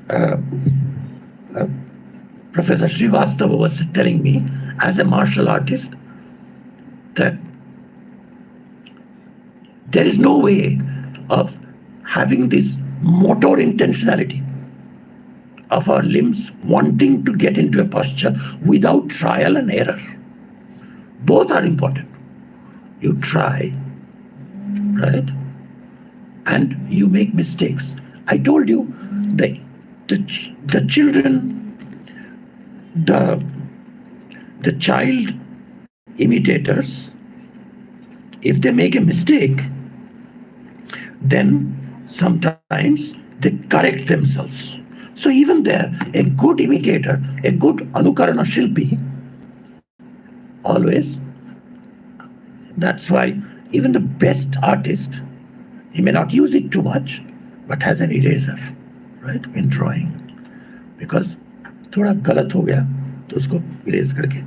Professor Srivastava was telling me, as a martial artist, that there is no way of having this motor intentionality of our limbs wanting to get into a posture without trial and error. Both are important. You try, right? And you make mistakes. I told you the children, the child imitators, if they make a mistake, then sometimes they correct themselves. So even there, a good imitator, a good Anukarana Shilpi, always, that's why even the best artist, he may not use it too much, but has an eraser, right, in drawing. Because thoda galat ho gaya, to usko erase karke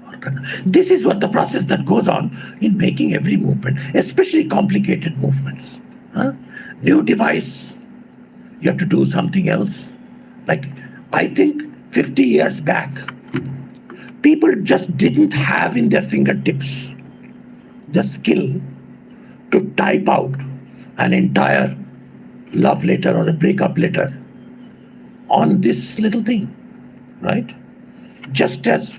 aur karna. This is what the process that goes on in making every movement, especially complicated movements. New device, you have to do something else. Like, I think 50 years back, people just didn't have in their fingertips the skill to type out an entire love letter or a breakup letter on this little thing, right? Just as,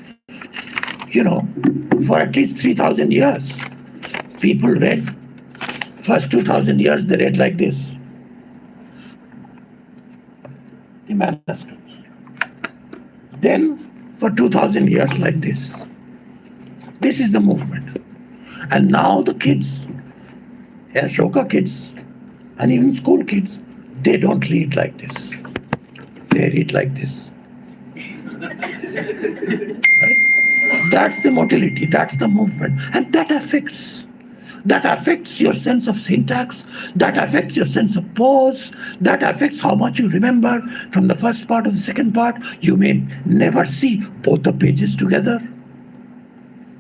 for at least 3,000 years, people read, first 2,000 years they read like this, the manuscripts. Then for 2,000 years like this. This is the movement. And now the kids, Ashoka kids, and even school kids, they don't read like this. They read like this. Right? That's the motility, that's the movement. And that affects your sense of syntax, that affects your sense of pause, that affects how much you remember from the first part or the second part. You may never see both the pages together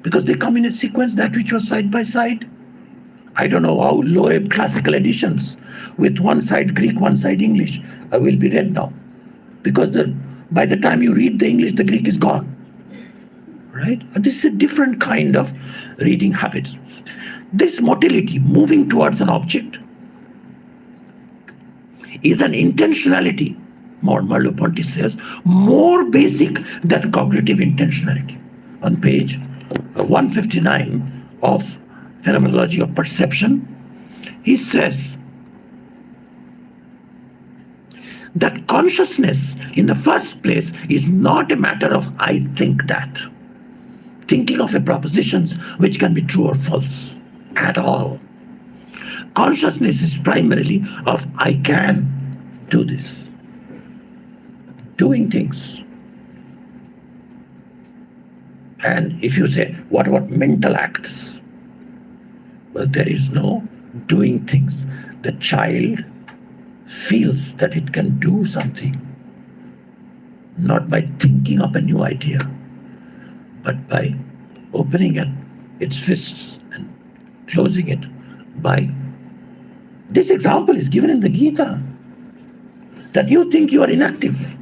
because they come in a sequence, that which was side by side. I don't know how Loeb classical editions with one side Greek, one side English will be read now. Because by the time you read the English, the Greek is gone. Right? And this is a different kind of reading habits. This motility, moving towards an object, is an intentionality, Merleau-Ponty says, more basic than cognitive intentionality. On page 159 of Phenomenology of Perception, he says, that consciousness in the first place is not a matter of I think that, thinking of a propositions which can be true or false at all. Consciousness is primarily of I can do this, doing things. And if you say, what about mental acts? Well, there is no doing things. The child feels that it can do something, not by thinking up a new idea, but by opening its fists and closing it by. This example is given in the Gita, that you think you are inactive.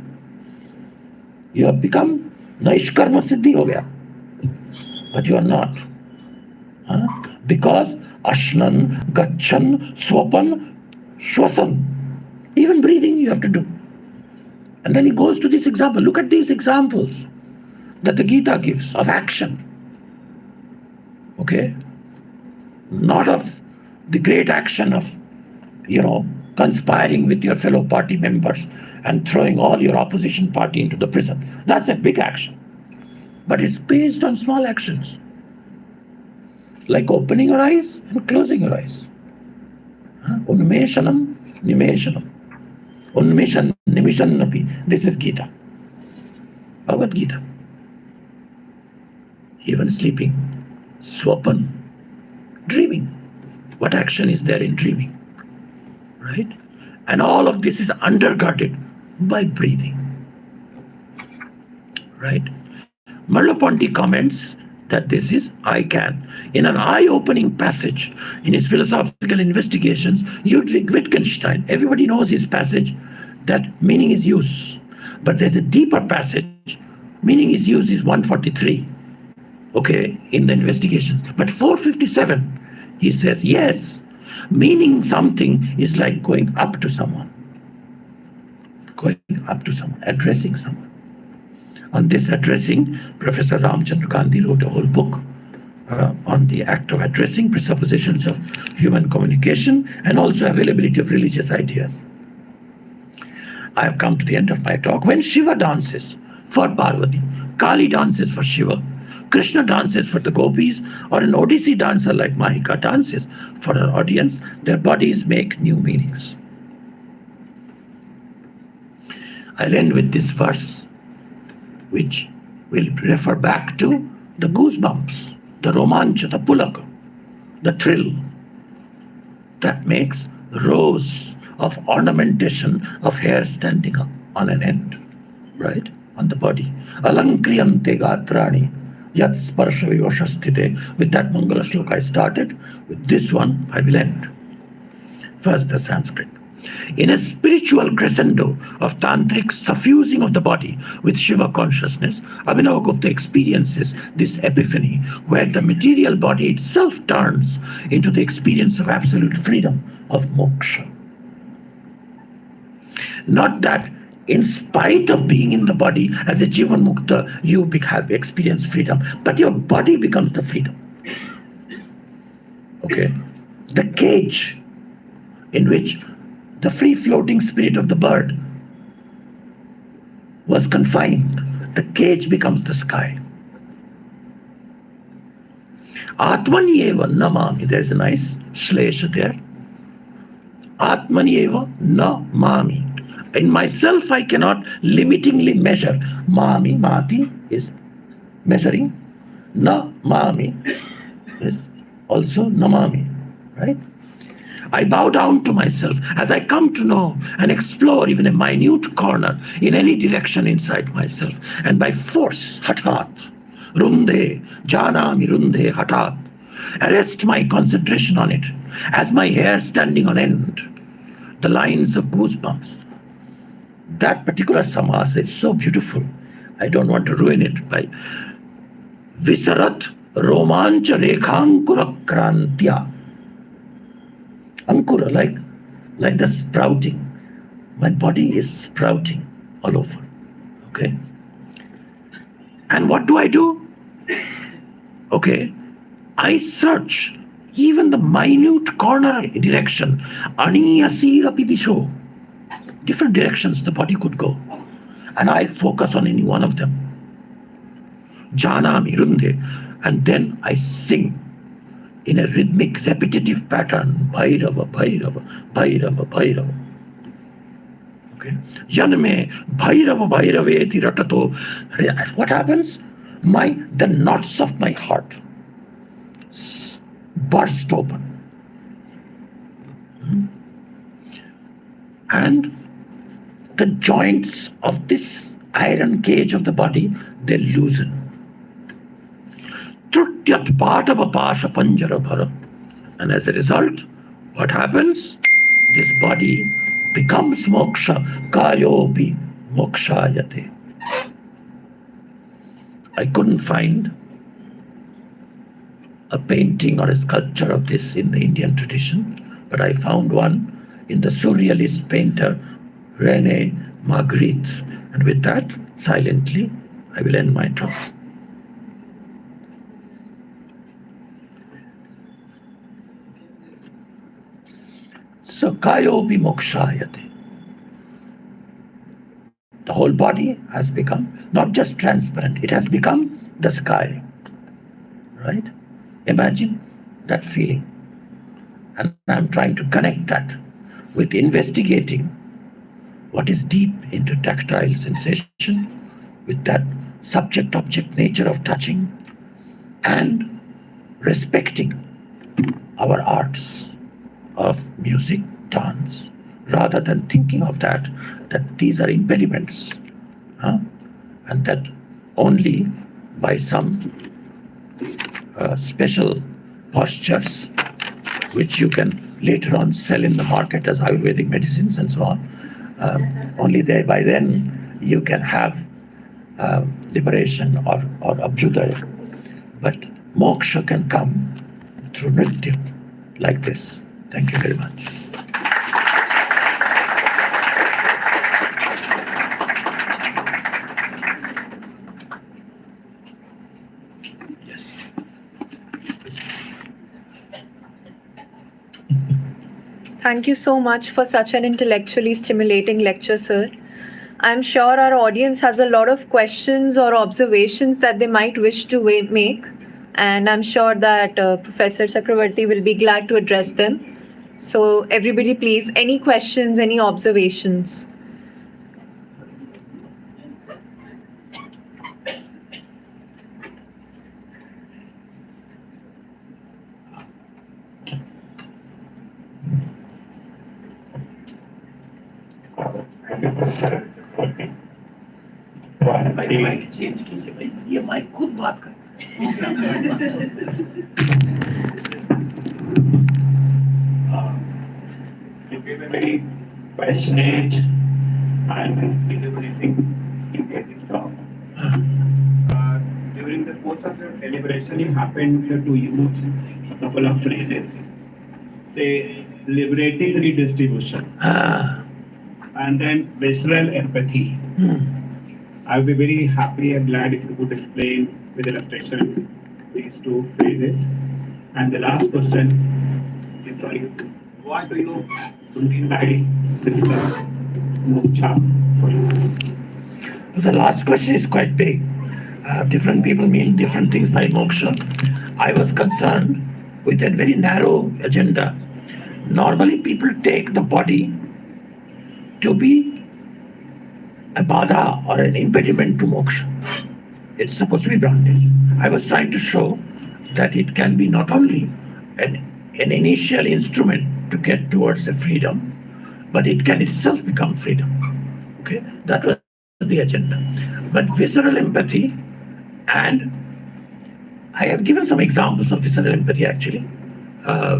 You have become Naishkarma Siddhi ho gaya, but you are not. Because Ashnan, Gachan, Swapan, Shwasan, even breathing you have to do. And then he goes to this example. Look at these examples that the Gita gives of action. Okay? Not of the great action of, conspiring with your fellow party members and throwing all your opposition party into the prison. That's a big action. But it's based on small actions. Like opening your eyes and closing your eyes. Unmeshanam, nimeshanam. Unmeshan, nimishannapi. This is Gita. Bhagavad Gita. Even sleeping. Swapan. Dreaming. What action is there in dreaming? Right? And all of this is undergirded by breathing. Right? Merleau Ponty comments that this is I can. In an eye-opening passage in his philosophical investigations, Ludwig Wittgenstein, everybody knows his passage, that meaning is use. But there's a deeper passage, meaning is use is 143, okay, in the investigations. But 457, he says, yes, meaning something is like going up to someone. Going up to someone, addressing someone. On this addressing, Professor Ramchandra Gandhi wrote a whole book on the act of addressing, presuppositions of human communication, and also availability of religious ideas. I have come to the end of my talk. When Shiva dances for Parvati, Kali dances for Shiva, Krishna dances for the gopis, or an Odissi dancer like Mahika dances for her audience, their bodies make new meanings. I'll end with this verse, which will refer back to the goosebumps, the romancha, the pulaka, the thrill that makes rows of ornamentation of hair standing up on an end, right, on the body. Alankriyante gatrani yat sparsha vivashasthite. With that Mangala shloka I started. With this one I will end. First the Sanskrit. In a spiritual crescendo of tantric suffusing of the body with Shiva consciousness, Abhinavgupta experiences this epiphany where the material body itself turns into the experience of absolute freedom, of moksha. Not that in spite of being in the body as a Jivan Mukta, you have experienced freedom, but your body becomes the freedom. Okay? The cage in which the free-floating spirit of the bird was confined, the cage becomes the sky. Atmani eva namami. There's a nice shlesha there. Atmani eva namami. In myself, I cannot limitingly measure. Mami, mati is measuring. Namami is also namami, right? I bow down to myself as I come to know and explore even a minute corner in any direction inside myself. And by force, hatat, runde, janami runde, hatat, arrest my concentration on it as my hair standing on end, the lines of goosebumps. That particular samasa is so beautiful. I don't want to ruin it by visarat romancha rekhankura krantya. Ankura, like the sprouting. My body is sprouting all over. Okay? And what do? Okay, I search even the minute corner direction. Ani asira pidisho. different directions the body could go. And I focus on any one of them. Jana Mirunde. And then I sing in a rhythmic, repetitive pattern. Bhairava, Bhairava, Bhairava, Bhairava. Okay. Janme Bhairava, Bhairaveti Ratato. What happens? The knots of my heart burst open. And the joints of this iron cage of the body, they loosen. Trutyat Patava Pasha Panjara Bhara. And as a result, what happens? This body becomes moksha, kayopi mokshayate. I couldn't find a painting or a sculpture of this in the Indian tradition, but I found one in the surrealist painter René Magritte. And with that, silently, I will end my talk. So, kayopi mokshayate. The whole body has become not just transparent, it has become the sky. Right? Imagine that feeling. And I'm trying to connect that with investigating what is deep into tactile sensation, with that subject-object nature of touching, and respecting our arts of music, dance, rather than thinking of that these are impediments, and that only by some special postures which you can later on sell in the market as Ayurvedic medicines and so on, only by then you can have liberation or abhyudaya. But moksha can come through nritya like this. Thank you very much. Thank you so much for such an intellectually stimulating lecture, sir. I'm sure our audience has a lot of questions or observations that they might wish to make, and I'm sure that Professor Chakravarti will be glad to address them. So everybody please, any questions, any observations? मेरी mic change कीजिए भाई, ये mic खुद बात कर. You gave a very passionate and deliberating talk. During the course of your deliberation, you happened to use a couple of phrases. Say, liberating redistribution. And then visceral empathy. I'll be very happy and glad if you could explain with illustration these two phrases. And the last question is, sorry, what do you mean by moksha for you? The last question is quite big. Different people mean different things by moksha. I was concerned with a very narrow agenda. Normally people take the body to be a bada or an impediment to moksha. It's supposed to be bondage. I was trying to show that it can be not only an initial instrument to get towards a freedom, but it can itself become freedom. Okay, that was the agenda. But visceral empathy, and I have given some examples of visceral empathy actually,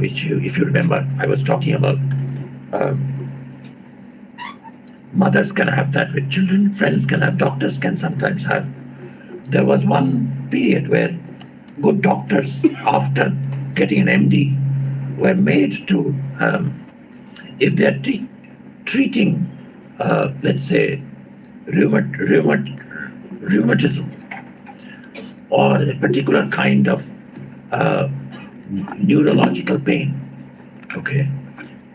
which if you remember, I was talking about mothers can have that with children, friends can have, doctors can sometimes have. There was one period where good doctors, after getting an MD, were made to, if they're treating, let's say, rheumatism or a particular kind of neurological pain, okay,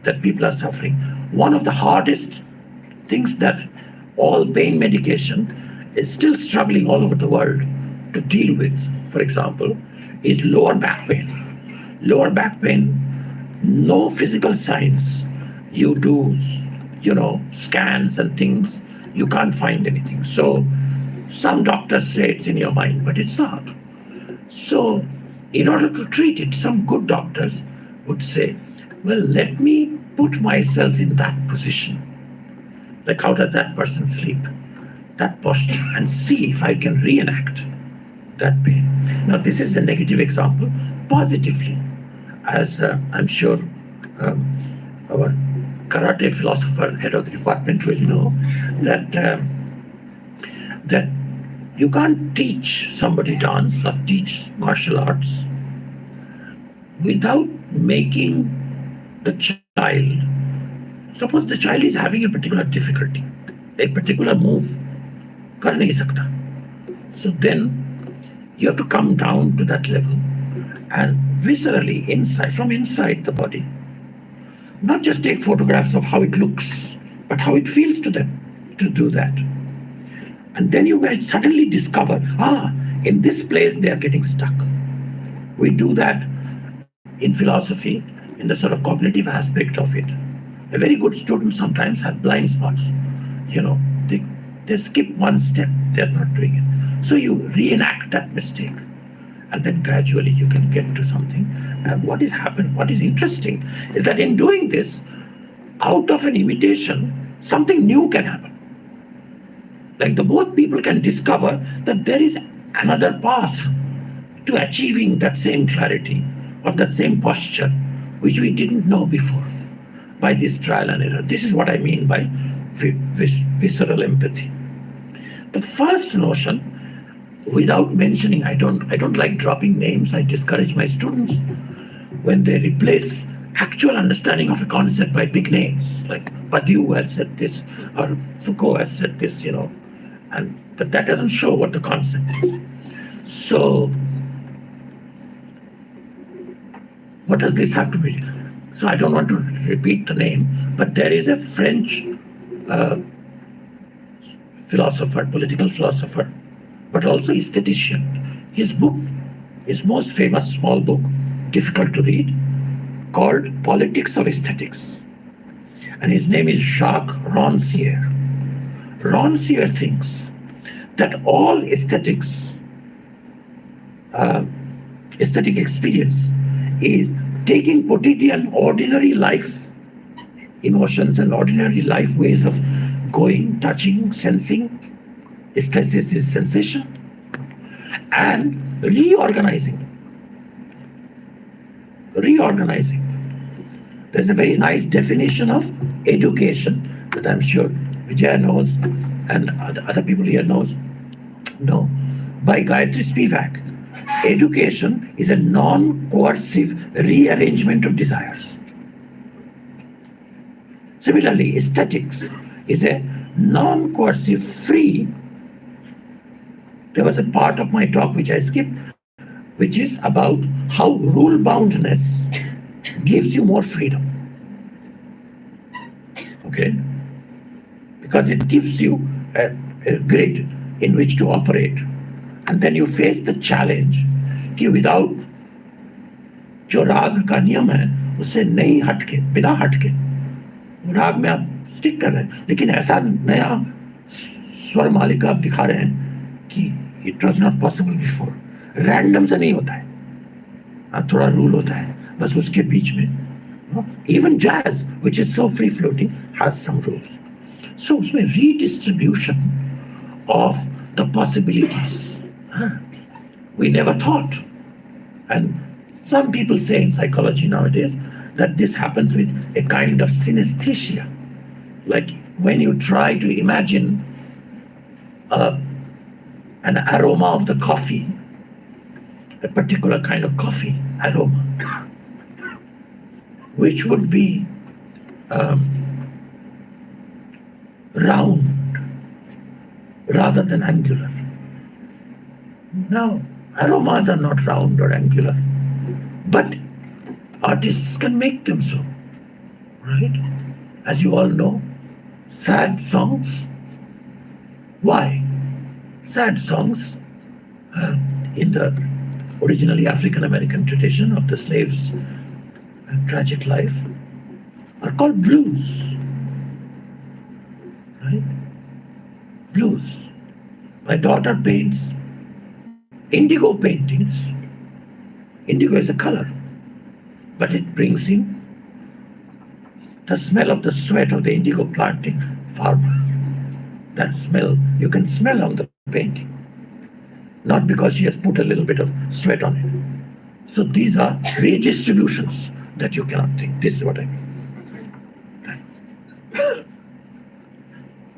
that people are suffering. One of the hardest things that all pain medication is still struggling all over the world to deal with, for example, is lower back pain. Lower back pain, no physical signs. You do, scans and things, you can't find anything. So some doctors say it's in your mind, but it's not. So in order to treat it, some good doctors would say, well, let me put myself in that position. Like, how does that person sleep? That posture, and see if I can reenact that pain. Now, this is a negative example. Positively, as I'm sure our karate philosopher, head of the department, will know, that you can't teach somebody dance or teach martial arts without making the child. Suppose the child is having a particular difficulty, a particular move, kar nahi sakta. So then you have to come down to that level and viscerally, from inside the body, not just take photographs of how it looks, but how it feels to them to do that. And then you might suddenly discover, in this place they are getting stuck. We do that in philosophy, in the sort of cognitive aspect of it. A very good student sometimes have blind spots. They skip one step, they're not doing it. So you reenact that mistake, and then gradually you can get to something. And what is interesting is that in doing this, out of an imitation, something new can happen. Like both people can discover that there is another path to achieving that same clarity or that same posture, which we didn't know before, by this trial and error. This is what I mean by visceral empathy. The first notion, without mentioning, I don't like dropping names. I discourage my students when they replace actual understanding of a concept by big names, like Badiou has said this, or Foucault has said this, but that doesn't show what the concept is. So what does this have to be? So I don't want to repeat the name, but there is a French philosopher, political philosopher, but also aesthetician. His book, his most famous small book, difficult to read, called Politics of Aesthetics. And his name is Jacques Rancière. Rancière thinks that all aesthetic experience is taking quotidian, ordinary life emotions and ordinary life ways of going, touching, sensing. Aesthesis is sensation, and reorganizing. There's a very nice definition of education that I'm sure Vijaya knows and other people here know, by Gayatri Spivak. Education is a non-coercive rearrangement of desires. Similarly, aesthetics is a non-coercive, free. There was a part of my talk which I skipped, which is about how rule-boundness gives you more freedom. Okay? Because it gives you a grid in which to operate. And then you face the challenge कि without जो राग का नियम है उससे नहीं हटके, बिना हटके राग में आप स्टिक कर रहे हैं, लेकिन ऐसा नया स्वर मालिका आप दिखा रहे हैं कि it was not possible before. Random से नहीं होता है, थोड़ा रूल होता है बस उसके बीच में. Even jazz, which is so free floating, has some rules. So उसमें redistribution of the possibilities we never thought. And some people say in psychology nowadays that this happens with a kind of synesthesia. Like when you try to imagine an aroma of the coffee, a particular kind of coffee aroma, which would be round rather than angular. Now, aromas are not round or angular, but artists can make them so, right? As you all know, sad songs. Why? Sad songs in the originally African American tradition of the slaves' tragic life are called blues. Right? Blues. My daughter paints indigo paintings. Indigo is a color, but it brings in the smell of the sweat of the indigo planting farmer. That smell you can smell on the painting, not because she has put a little bit of sweat on it. So these are redistributions that you cannot think. This is what I mean.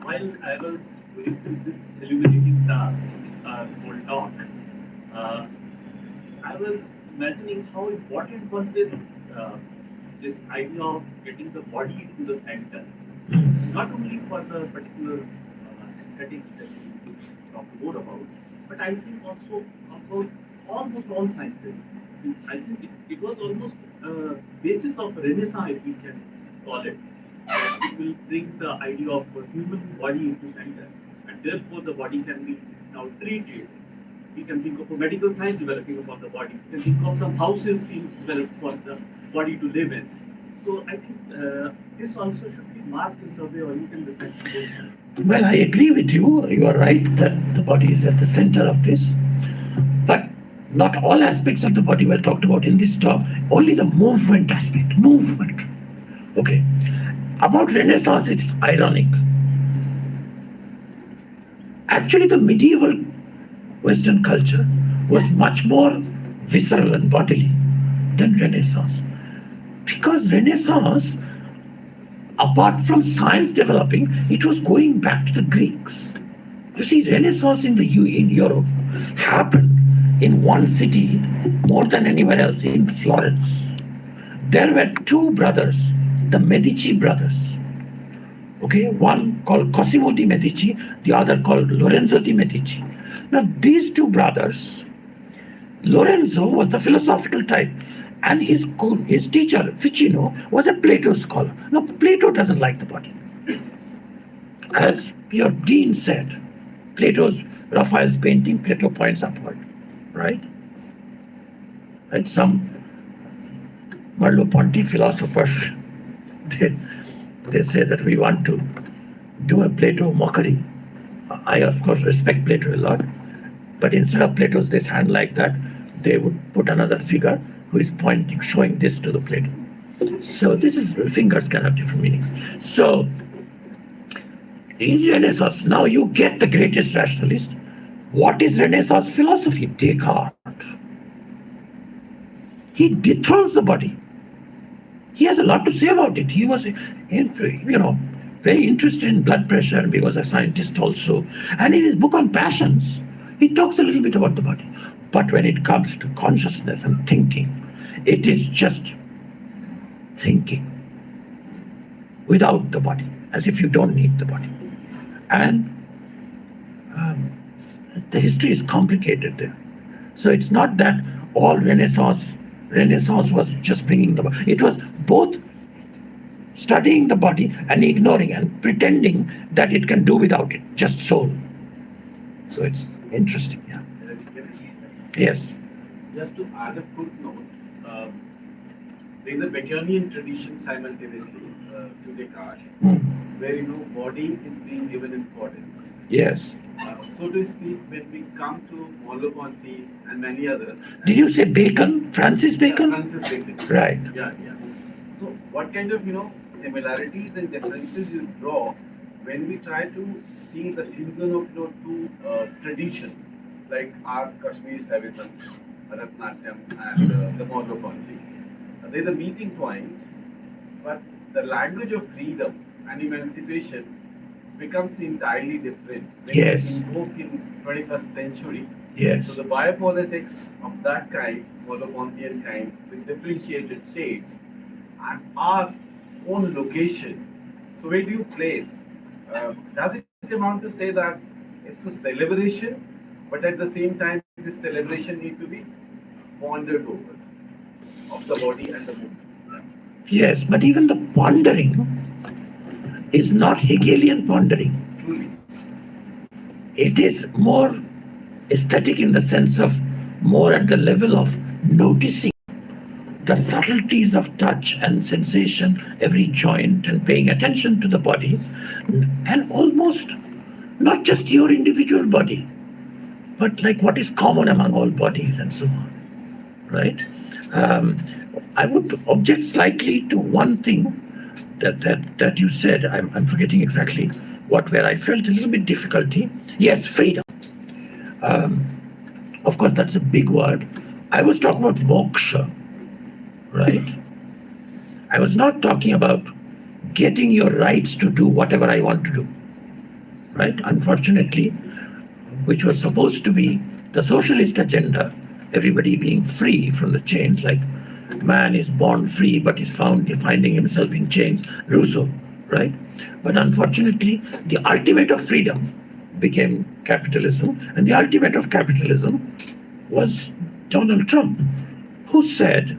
While I was going through this illuminating task, or talk, I was imagining how important was this idea of getting the body into the center, not only for the particular aesthetics that we talk more about, but I think also about almost all sciences. I think it was almost basis of Renaissance, if we can call it. It will bring the idea of a human body into center, and therefore the body can be now treated. We can think of a medical science developing upon the body. We can think of some houses being developed for the body to live in. So I think this also should be marked in some way, or you can listen. Well, I agree with you. You are right that the body is at the center of this. But not all aspects of the body were talked about in this talk, only the movement aspect. Movement. Okay. About Renaissance, it's ironic. Actually, the medieval Western culture was much more visceral and bodily than Renaissance. Because Renaissance, apart from science developing, it was going back to the Greeks. You see, Renaissance in Europe happened in one city more than anywhere else, in Florence. There were two brothers, the Medici brothers. Okay, one called Cosimo di Medici, the other called Lorenzo di Medici. Now, these two brothers, Lorenzo was the philosophical type, and his teacher, Ficino, was a Plato scholar. Now, Plato doesn't like the body. As your dean said, Raphael's painting, Plato points upward, right? And some Merleau Ponty philosophers, they say that we want to do a Plato mockery. I, of course, respect Plato a lot, but instead of Plato's this hand like that, they would put another figure who is pointing, showing this to the Plato. So this is, fingers can have different meanings. So in Renaissance, now you get the greatest rationalist. What is Renaissance philosophy? Descartes. He dethrones the body. He has a lot to say about it. He was, very interested in blood pressure, and he was a scientist also. And in his book on passions, he talks a little bit about the body. But when it comes to consciousness and thinking, it is just thinking without the body, as if you don't need the body. And the history is complicated there. So it's not that all Renaissance was just bringing the body. It was both studying the body and ignoring and pretending that it can do without it, just soul. So it's interesting, yeah. Yes. Just to add a footnote, there is a Baconian tradition simultaneously to Descartes, where body is being given importance. Yes. So to speak, when we come to Merleau-Ponty and many others. Did you say Bacon? Francis Bacon? Yeah, Francis Bacon. Right. Yeah. So what kind of similarities and differences you draw when we try to see the fusion of two traditions like our Kashmiri Savitam, Bharatanatyam, and the Merleau-Ponty. There's a meeting point, but the language of freedom and emancipation becomes entirely different when Yes. we invoke in 21st century. Yes. So the biopolitics of that kind, Merleau-Pontian kind, with differentiated shades, and our own location. So where do you place? Does it amount to say that it's a celebration, but at the same time, this celebration need to be pondered over of the body and the movement? Yes, but even the pondering is not Hegelian pondering. It is more aesthetic in the sense of more at the level of noticing the subtleties of touch and sensation, every joint, and paying attention to the body, and almost not just your individual body, but like what is common among all bodies and so on, right? I would object slightly to one thing that you said. I'm forgetting exactly where I felt a little bit difficulty. Yes, freedom. Of course, that's a big word. I was talking about moksha, right? I was not talking about getting your rights to do whatever I want to do, right? Unfortunately, which was supposed to be the socialist agenda, everybody being free from the chains, like man is born free but is found finding himself in chains, Rousseau, right? But unfortunately, the ultimate of freedom became capitalism, and the ultimate of capitalism was Donald Trump, who said,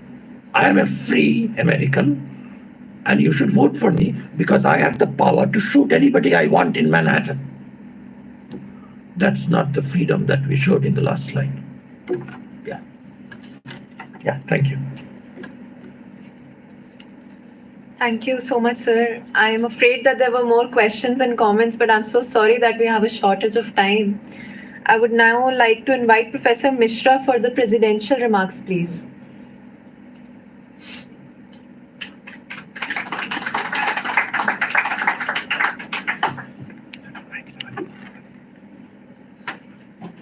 I am a free American and you should vote for me because I have the power to shoot anybody I want in Manhattan. That's not the freedom that we showed in the last slide. Yeah, thank you. Thank you so much, sir. I am afraid that there were more questions and comments, but I'm so sorry that we have a shortage of time. I would now like to invite Professor Mishra for the presidential remarks, please.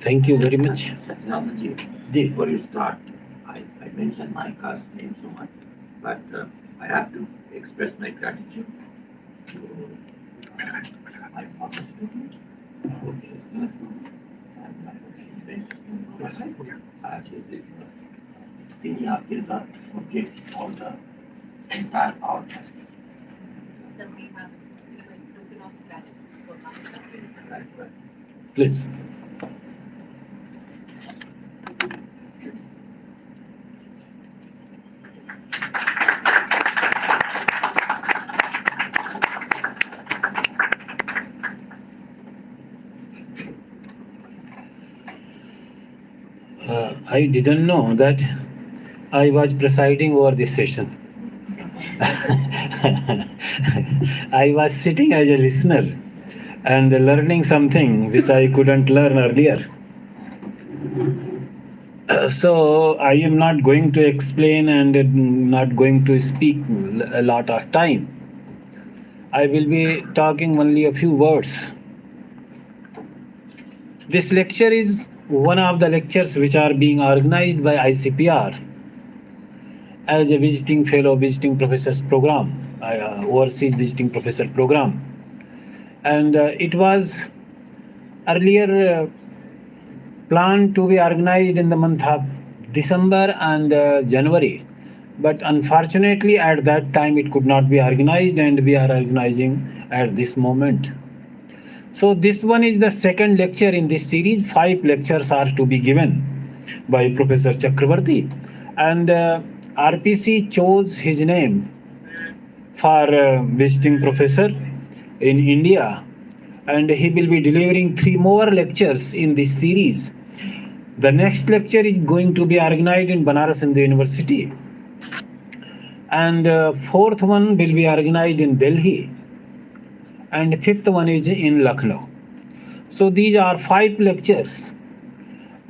Thank you very much. Before you start, I mentioned my caste name so much, but I have to express my gratitude to my former student, who is still a student, and my student, who gave all the entire power. So we have token of gratitude for Right. Please. I didn't know that I was presiding over this session. I was sitting as a listener and learning something which I couldn't learn earlier. So I am not going to explain and not going to speak a lot of time. I will be talking only a few words. This lecture is one of the lectures which are being organized by ICPR as a visiting fellow, visiting professors program, overseas visiting professor program. And it was earlier planned to be organized in the month of December and January. But unfortunately, at that time, it could not be organized, and we are organizing at this moment. So this one is the second lecture in this series. 5 lectures are to be given by Professor Chakravarti, and RPC chose his name for visiting professor in India, and he will be delivering 3 more lectures in this series. The next lecture is going to be organized in Banaras Hindu University, and 4th one will be organized in Delhi, and 5th one is in Lucknow. So these are 5 lectures,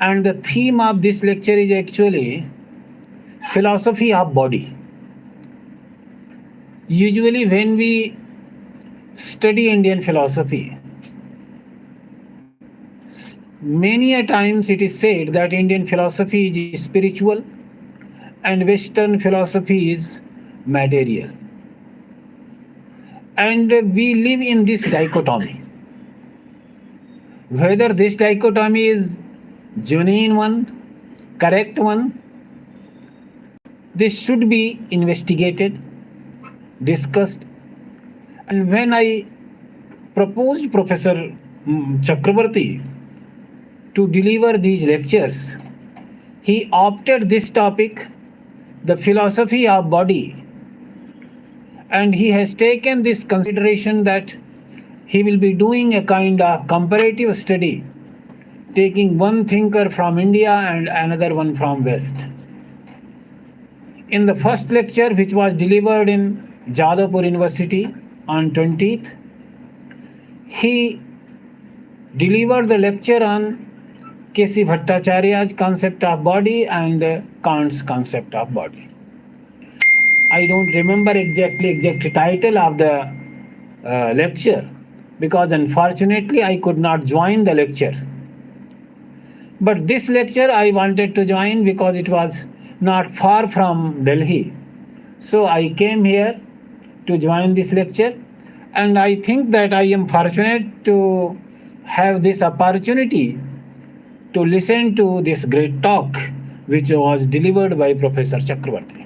and the theme of this lecture is actually philosophy of body. Usually when we study Indian philosophy, many a times it is said that Indian philosophy is spiritual and Western philosophy is material. And we live in this dichotomy. Whether this dichotomy is genuine one, correct one, this should be investigated, discussed. And when I proposed Professor Chakravarti to deliver these lectures, he opted this topic, the philosophy of body, And he has taken this consideration that he will be doing a kind of comparative study, taking one thinker from India and another one from West. In the first lecture, which was delivered in Jadavpur University on 20th, he delivered the lecture on K.C. Bhattacharya's concept of body and Kant's concept of body. I don't remember exact title of the lecture, because unfortunately I could not join the lecture. But this lecture I wanted to join because it was not far from Delhi. So I came here to join this lecture, and I think that I am fortunate to have this opportunity to listen to this great talk which was delivered by Professor Chakravarti.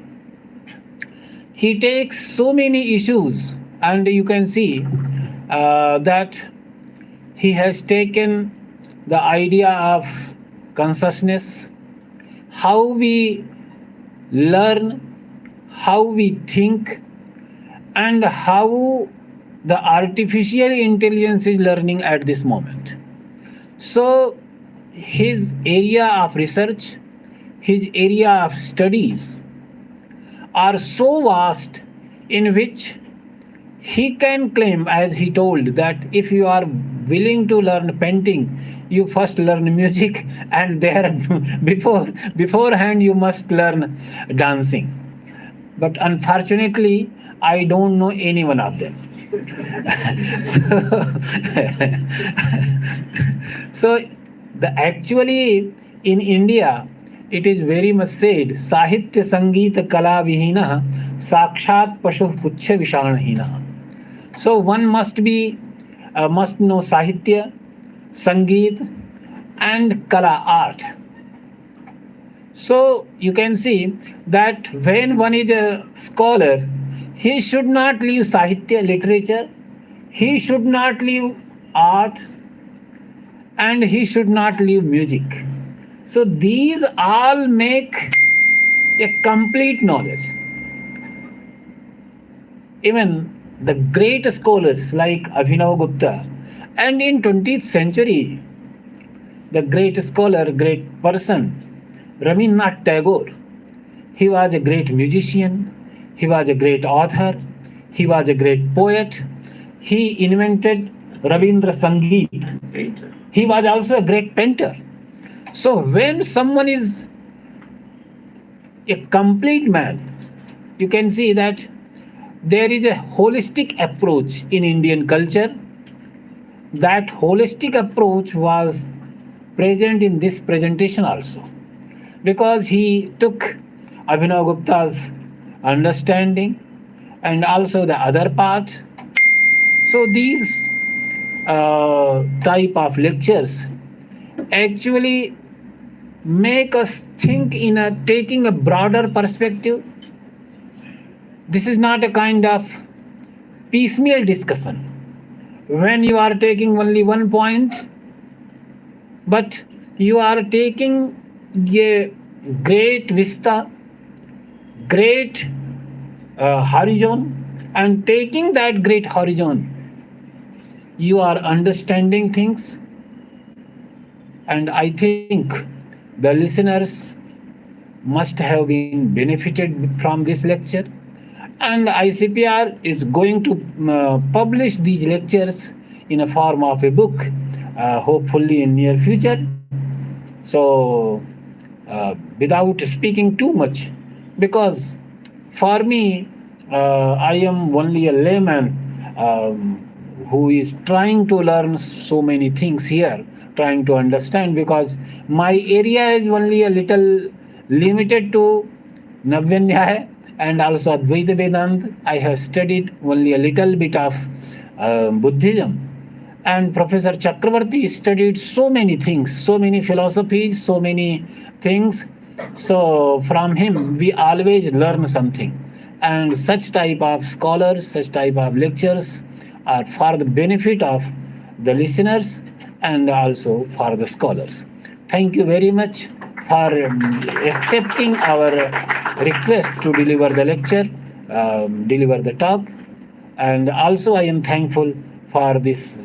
He takes so many issues, and you can see that he has taken the idea of consciousness, how we learn, how we think, and how the artificial intelligence is learning at this moment. So his area of research, his area of studies are so vast, in which he can claim, as he told, that if you are willing to learn painting, you first learn music, and there beforehand you must learn dancing. But unfortunately, I don't know any one of them. So actually in India, it is very much said, Sahitya Sangeeta Kala Vihina Sakshat Pashuh Puchya Vishanahina. So one must know Sahitya, Sangeet, and Kala, art. So you can see that when one is a scholar, he should not leave Sahitya, literature, he should not leave art, and he should not leave music. So these all make a complete knowledge. Even the great scholars like Abhinavgupta, and in 20th century, the great scholar, great person, Rabindranath Tagore, he was a great musician, he was a great author, he was a great poet, he invented Rabindra Sangeet, he was also a great painter. So when someone is a complete man, you can see that there is a holistic approach in Indian culture. That holistic approach was present in this presentation also, because he took Abhinavgupta's understanding and also the other part. So these type of lectures actually make us think in taking a broader perspective. This is not a kind of piecemeal discussion when you are taking only one point, but you are taking a great vista, great horizon, and taking that great horizon, you are understanding things. And I think the listeners must have been benefited from this lecture, and ICPR is going to publish these lectures in a form of a book, hopefully in near future. So without speaking too much, because for me, I am only a layman who is trying to learn so many things here, trying to understand, because my area is only a little limited to Navya Nyaya and also Advaita Vedanta. I have studied only a little bit of Buddhism, and Professor Chakravarti studied so many things, so many philosophies, so many things. So from him we always learn something, and such type of scholars, such type of lectures are for the benefit of the listeners and also for the scholars. Thank you very much for accepting our request to deliver the lecture, deliver the talk. And also I am thankful for these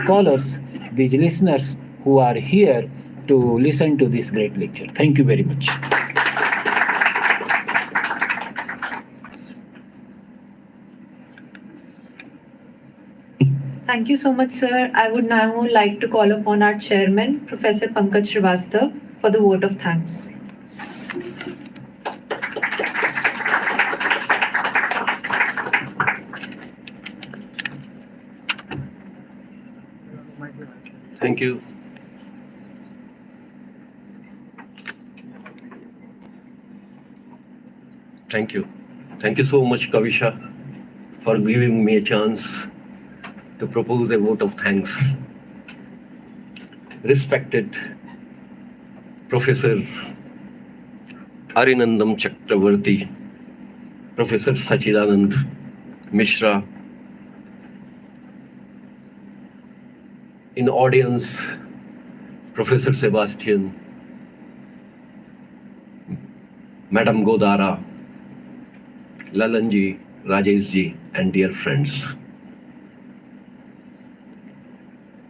scholars, these listeners who are here to listen to this great lecture. Thank you very much. Thank you so much, sir. I would now like to call upon our chairman, Professor Pankaj Srivastava, for the vote of thanks. Thank you. Thank you. Thank you so much, Kavisha, for giving me a chance to propose a vote of thanks. Respected Professor Arinandam Chakravarti, Professor Sachidanand Mishra, in audience, Professor Sebastian, Madam Godara, Lalanji, Rajeshji, and dear friends.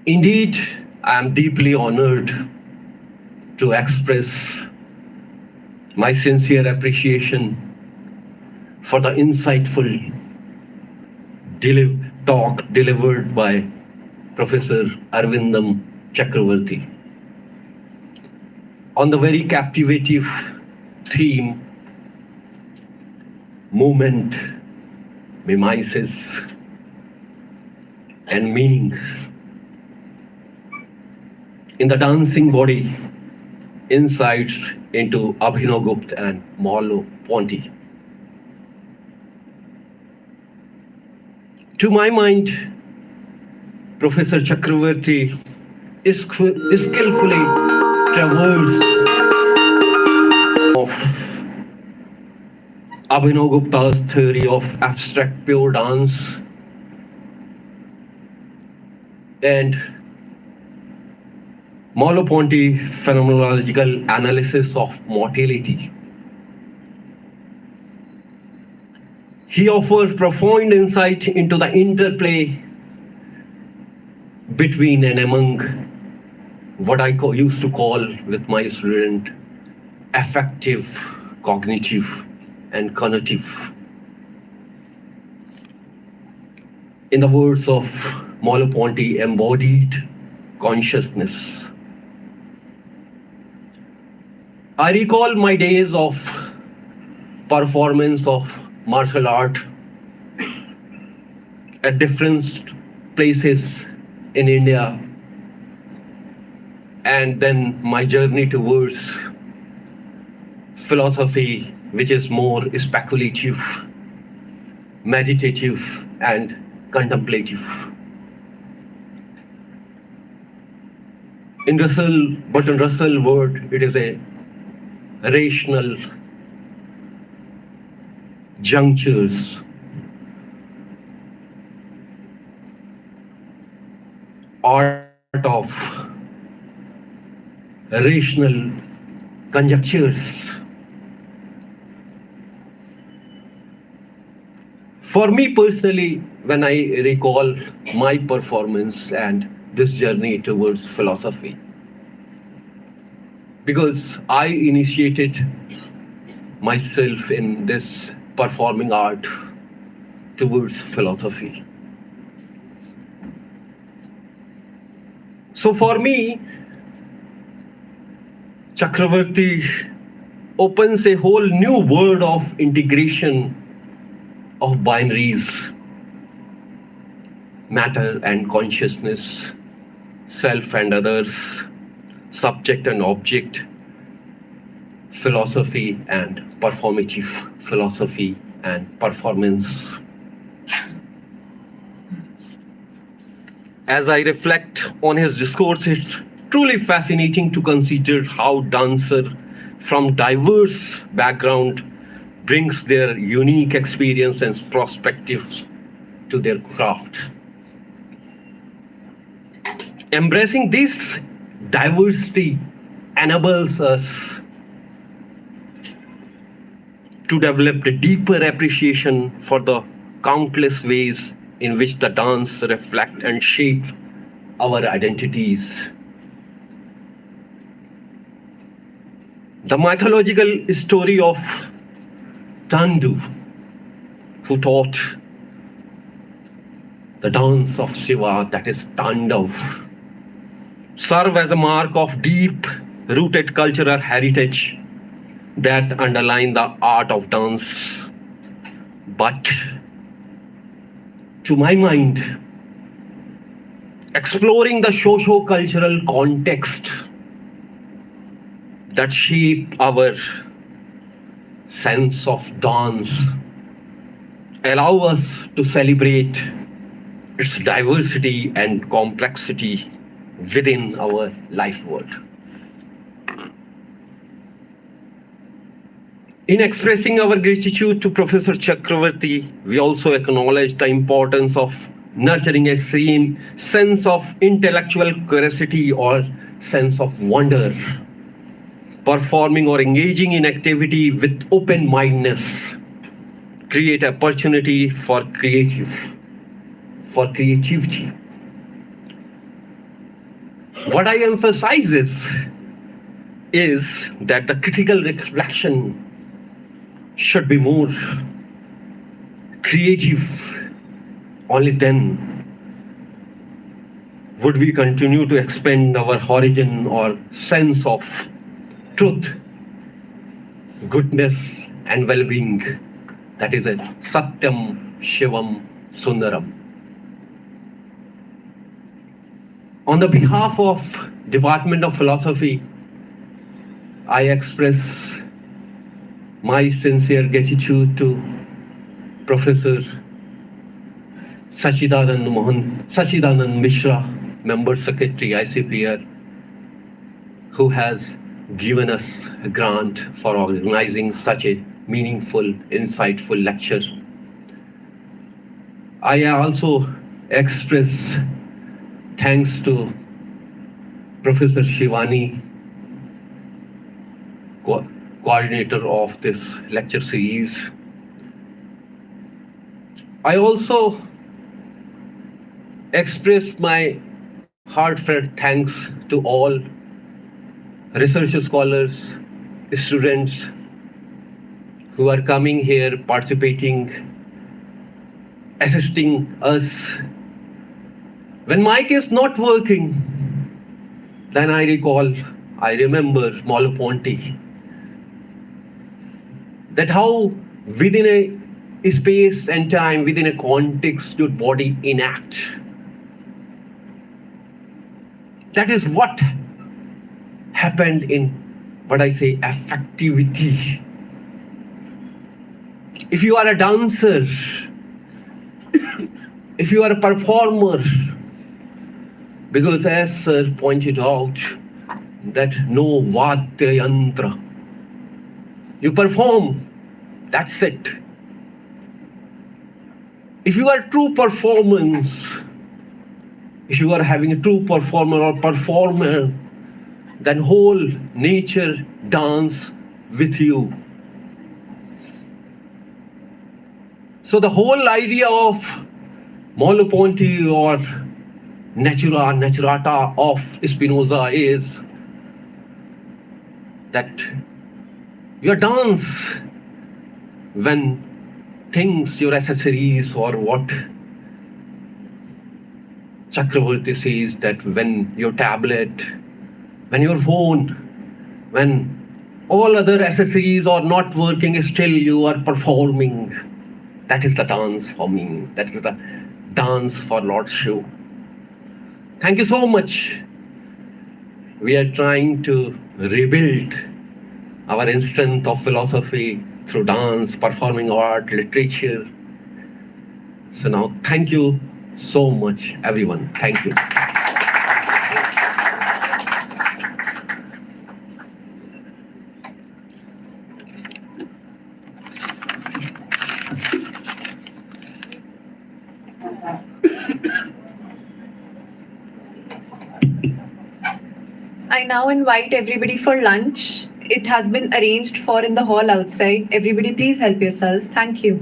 Indeed, I am deeply honored to express my sincere appreciation for the insightful talk delivered by Professor Arvindam Chakravarti on the very captivating theme, movement, mimesis, and meaning in the dancing body, insights into Abhinavgupta and Merleau Ponty. To my mind, Professor Chakravarti is skillfully traversed of Abhinavgupta's theory of abstract pure dance and Merleau Ponty phenomenological analysis of motility. He offers profound insight into the interplay between and among what I used to call with my student affective, cognitive, and cognitive. In the words of Merleau Ponty, embodied consciousness. I recall my days of performance of martial art at different places in India, and then my journey towards philosophy, which is more speculative, meditative, and contemplative. In Russell word, it is a rational junctures, art of rational conjectures. For me personally, when I recall my performance and this journey towards philosophy, because I initiated myself in this performing art towards philosophy. So for me, Chakravarti opens a whole new world of integration of binaries, matter and consciousness, self and others, subject and object, philosophy and performative philosophy and performance. As I reflect on his discourse, it's truly fascinating to consider how dancer from diverse background brings their unique experience and perspectives to their craft. Embracing this diversity enables us to develop a deeper appreciation for the countless ways in which the dance reflect and shape our identities. The mythological story of Tandu, who taught the dance of Shiva, that is Tandav, serve as a mark of deep-rooted cultural heritage that underline the art of dance. But to my mind, exploring the socio-cultural context that shape our sense of dance allow us to celebrate its diversity and complexity within our life world. In expressing our gratitude to Professor Chakravarti, we also acknowledge the importance of nurturing a same sense of intellectual curiosity or sense of wonder, performing or engaging in activity with open-mindedness, create opportunity for creativity. What I emphasize is that the critical reflection should be more creative. Only then would we continue to expand our origin or sense of truth, goodness, and well-being. That is a Satyam, Shivam, Sundaram. On the behalf of Department of Philosophy, I express my sincere gratitude to Professor Sachidanand Mishra, Member Secretary, ICPR, who has given us a grant for organizing such a meaningful, insightful lecture. I also express thanks to Professor Shivani, coordinator of this lecture series. I also express my heartfelt thanks to all research scholars, students who are coming here, participating, assisting us. When mic is not working, then I remember Merleau Ponty, that how within a space and time, within a context, your body enact. That is what happened in what I say affectivity. If you are a dancer, if you are a performer, because as Sir pointed out, that no Vatya Yantra, you perform, that's it. If you are true performance, if you are having a true performer or performer, then whole nature dance with you. So the whole idea of Merleau Ponty or natura, naturata of Spinoza is that your dance, when things, your accessories, or what Chakravarti says, that when your tablet, when your phone, when all other accessories are not working, still you are performing. That is the dance for me. That is the dance for Lord Shiva. Thank you so much. We are trying to rebuild our strength of philosophy through dance, performing art, literature. So now, thank you so much, everyone. Thank you. I now invite everybody for lunch it has been arranged for in the hall outside. Everybody, please help yourselves. Thank you.